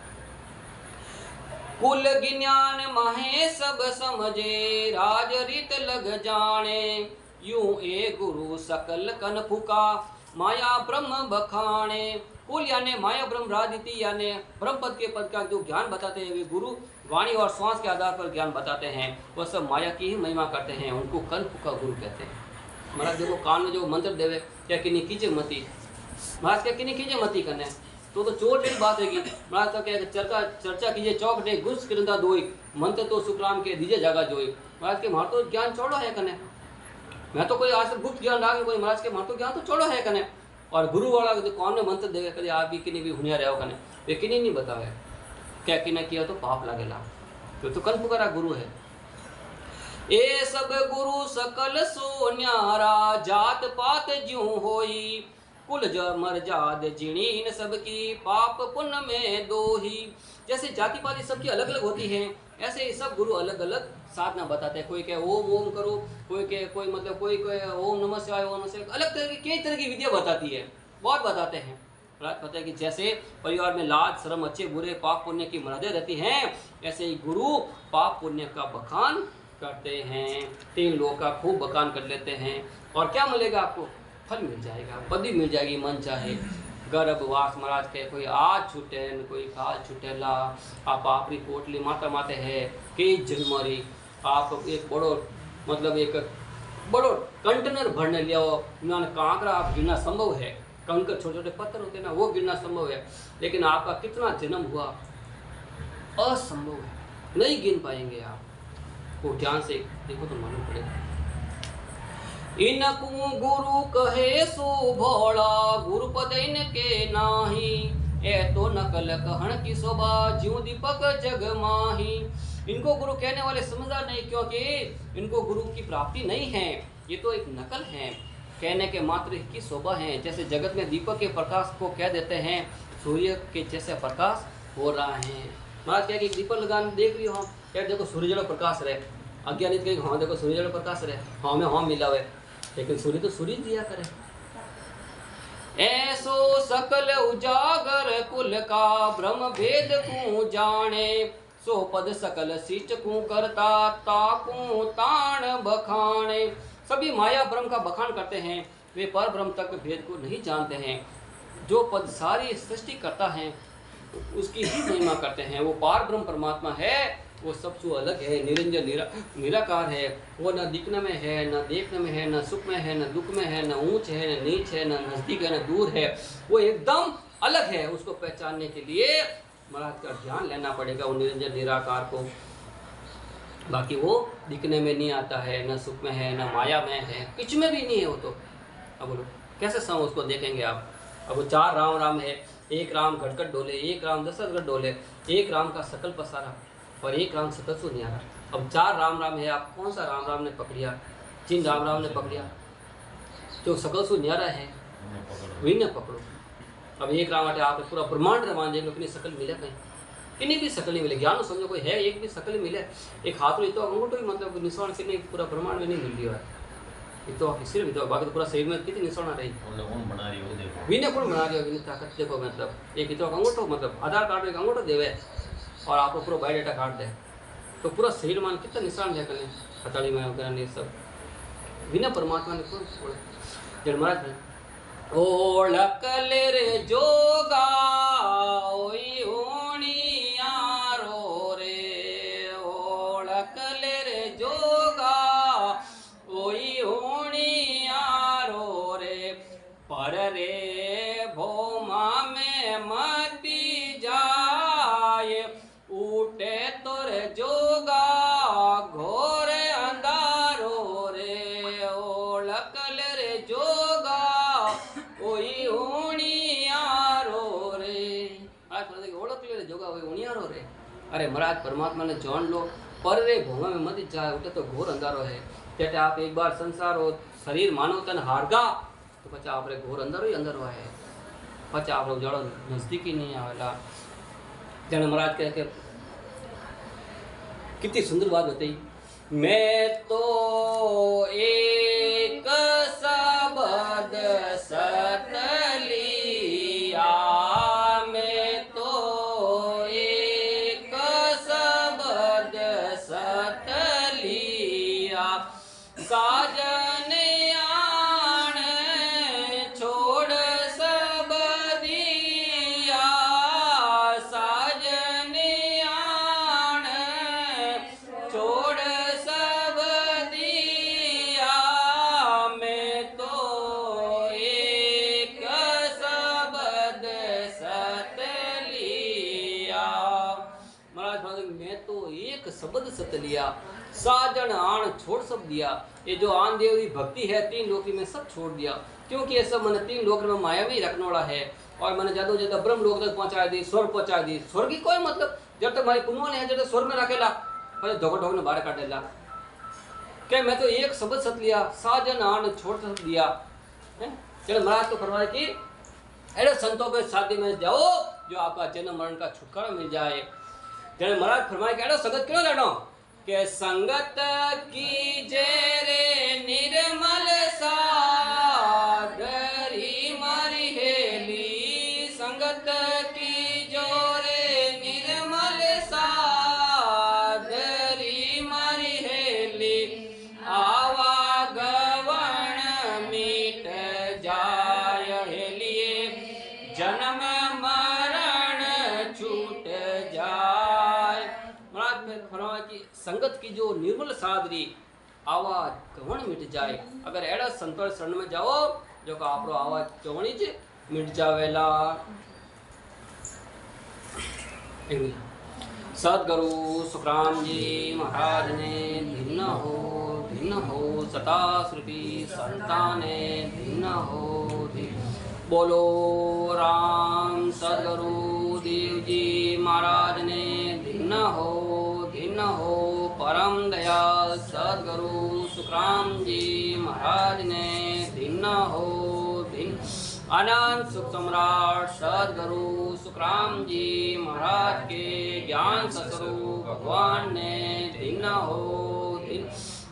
कुल ज्ञान माहे सब समझे राज रीत लग जाने यूं ए गुरु सकल कन फुका माया ब्रह्म बखाने। कुल यानी माया ब्रह्म राजनीति यानी ब्रह्म पद के पद का जो ज्ञान बताते हैं वे गुरु वाणी और श्वास के आधार पर ज्ञान बताते हैं, वह सब माया की ही महिमा करते हैं, उनको कन फुका गुरु कहते हैं। महाराज देखो कान में जो मंत्र देवे क्या किन्नी कीजिए मती महाराज क्या किन्नी कीजिए मती करने तो चोर जड़ी बात रहेगी। महाराज तो क्या चर्चा कीजिए चौक डे घुस किरंदा दोई मंत्र तो सुखराम के दीजिए जगह जोई। महाराज के मार तो ज्ञान छोड़ो है कने मैं तो कोई आज तक गुप्त ज्ञान डाल कोई महाराज के मार तो ज्ञान तो छोड़ो है कने। और गुरु वाला जो कौन ने मंत्र देवे कभी आप भी किन्नी भी हुनिया रहो कने वे किन्नी नहीं बतावे क्या किन्ने किया तो पाप लगेला तो कन पुकारा गुरु है। ए सब गुरु सकल सो न्यारा जात पात ज्यों होई कुल मर जाद जिणीन सबकी पाप पुण्य में दोही। जैसे जाति पाति सबकी अलग अलग होती है ऐसे ही सब गुरु अलग अलग साधना बताते हैं। कोई कहे ओम ओम करो, कोई कहे कोई मतलब कोई ओम नमः शिवाय ओम नमः शिवाय, अलग तरह की कई तरह की विद्या बताती है, बहुत बताते हैं। पता है कि जैसे परिवार में लाज शर्म अच्छे बुरे पाप पुण्य की मर्यादा रहती हैं ऐसे ही गुरु पाप पुण्य का बखान करते हैं। 3 लोगों का खूब बखान कर लेते हैं और क्या मिलेगा आपको फल मिल जाएगा, पदवी मिल जाएगी मन चाहे। गर्भवास महाराज के कोई आज छूटे कोई काल छूटेला आप आपरी कोटली माता माते है कई जन्मरी आप एक बड़ो मतलब एक बड़ो कंटेनर भरने लिया कांकरा आप गिरना संभव है, कंकर छोटे छोटे पत्थर होते हैं ना वो गिरना संभव है, लेकिन आपका कितना जन्म हुआ असंभव है, नहीं गिन पाएंगे आप। वो ध्यान से देखो तो मालूम पड़ेगा। इनको गुरु कहे सो भोला गुरुपद इनके नाही ए तो नकल कहन की शोभा ज्यों दीपक जग माही। इनको गुरु कहने वाले समझदार नहीं क्योंकि इनको गुरु की प्राप्ति नहीं है, ये तो एक नकल है, कहने के मात्र की शोभा है। जैसे जगत में दीपक के प्रकाश को कह देते हैं सूर्य के जैसे प्रकाश हो रहा है। महाराज क्या कि दीपक लगान देख रही हो क्या देखो सूर्य जड़ो प्रकाश रहे, अज्ञानित कहीं हाँ देखो सूर्य जड़ो प्रकाश रहे हाँ में हाँ मिला हुआ, लेकिन सूर्य तो सूर्य दिया करे। ऐसो सकल उजागर कुल का ब्रह्म भेद को जाने, सो पद सकल सीच को करता ताकू ताण बखाने। सभी माया ब्रह्म का बखान करते हैं, वे पर ब्रह्म तक भेद को नहीं जानते हैं। जो पद सारी सृष्टि करता है उसकी ही महिमा करते हैं। वो पार ब्रह्म परमात्मा है, वो सबसे अलग है, निरंजन निराकार है। वो न दिखने में है, न देखने में है, न सुख में है, न दुख में है, न ऊंच है, न नीच है, न नजदीक है, न दूर है। वो एकदम अलग है। उसको पहचानने के लिए महाराज का ध्यान लेना पड़ेगा वो निरंजन निराकार को। बाकी वो दिखने में नहीं आता है, न सुख में है, न माया में है, कुछ में भी नहीं है वो तो। अब बोलो कैसे सम उसको देखेंगे आप। अब वो 4 राम राम है, एक राम घटघट डोले, एक राम दशरथ डोले, एक राम का सकल पसारा और एक राम सकल सो न्यारा। अब 4 राम राम है, आप कौन सा राम राम ने पकड़िया? जिन राम राम ने पकड़िया जो सकल सो न्यारा है वही न पकड़ो। अब एक राम आटे आप पूरा ब्रह्मांड रमान देंगे, अपनी शकल मिले कहीं, किन्हीं भी शकल नहीं मिले। ज्ञान समझो कोई है, एक भी शकल मिले, एक हाथ में तो अंगूठो ही मतलब निशान कितने पूरा ब्रह्मांड में नहीं मिल रही है। ये तो सिर भी तो बाकी तो पूरा शरीर में कितनी निशान आ रही कौन बना रही हो देखो, विनय कौन बना रही हो, विनय ताकत देखो। मतलब एक तो अंगूठो मतलब आधार कार्ड एक अंगूठो देवे और आपको पूरा बायोडाटा कार्ड दे तो पूरा शरीर मान कितना निशान है कल हथाड़ी में वगैरह ये सब। विनय परमात्मा ने कौन छोड़े जन महाराज ने ओळख ले रे जोगा ओई होणियारो रे, ओळख ले रे जोगा ओई होणियारो रे, पर रे भोमा में मती जाए, उठे तोर जोगा घोर अंधारो रे, ओळख ले रे जोगा ओई होणियारो रे। आज ओळख ले रे जोगा ओई होणियारो रे। अरे महाराज परमात्मा ने जान लो, पर रे भोमा में मत जाए, उठे तो घोर अंधारो है। जैसे आप एक बार संसार और शरीर मानो तन हारगा तो पचा आप घोर अंदर ही अंदर हुआ है, पचा आप लोग जड़ो नजदीक ही नहीं आवेला। जन महाराज कह के कितनी सुंदर बात बताई, मैं तो एक शब्द सत लिया, मैं तो एक शब्द सत लिया, साजन आण छोड़ सब दिया, साजन आण छोड़ सब दिया, मैं तो एक शब्द सत लिया। महाराज मैं तो एक शब्द सत लिया, साजन आण छोड़ सब दिया। ये जो आन देव की भक्ति है 3 लोक में सब छोड़ दिया, क्योंकि ये सब मैंने 3 लोक में माया में ही रखने वाला है। और मैंने ज्यादा ज्यादा ब्रह्म लोक तक पहुंचा दी, स्वर्ग पहुंचा दी। स्वर्ग की कोई मतलब जब तक हमारी पुण्य नहीं है जब तक स्वर्ग में रखेला, पर धोखा ढोक ने बाहर काट देला। क्या मैं तो एक शब्द सत लिया, साजन आण छोड़ सब दिया। चलो महाराज तो फरमाए कि ऐसे संतों के शादी में जाओ जो आपका जन्म मरण का छुटकारा मिल जाए। जब महाराज फरमाए कि ऐसा संगत क्यों लेना के संगत की जेरे निर्मल सागरी मारी हेली, संगत की जोरे निर्मल सागरी मारी हेली, आवागमन मिट जाय हेलिए, जन्म मरण छूट जाए। महाराज में फरमाया कि संगत की जो निर्मल सादरी आवाज कवण मिट जाए। अगर एड़ा संतोष शरण में जाओ जो का आपरो आवाज कवणी ज मिट जावेला। सदगुरु सुखराम जी महाराज ने भिन्न हो सता श्रुति संताने भिन्न हो। बोलो राम सदगुरु देव जी महाराज ने भिन्न हो परम दयाल सदगुरु सुखराम जी महाराज ने भिन्न हो अनंत सुख सम्राट सदगुरु सुखराम जी महाराज के ज्ञान सतगुरु भगवान ने भिन्न हो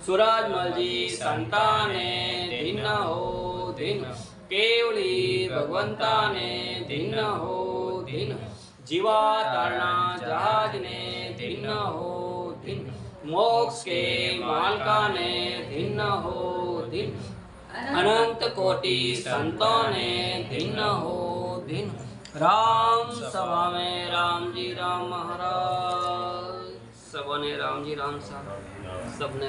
सूरजमल जी संतान ने भिन्न हो केवली भगवंता ने धीन हो धीन जीवा तारणा जहाज ने धीन हो धीन मोक्ष के मालका ने धीन हो धीन अनंत कोटि संतों ने धीन हो धीन राम सभा में राम जी राम महाराज सबने राम जी राम साहब सबने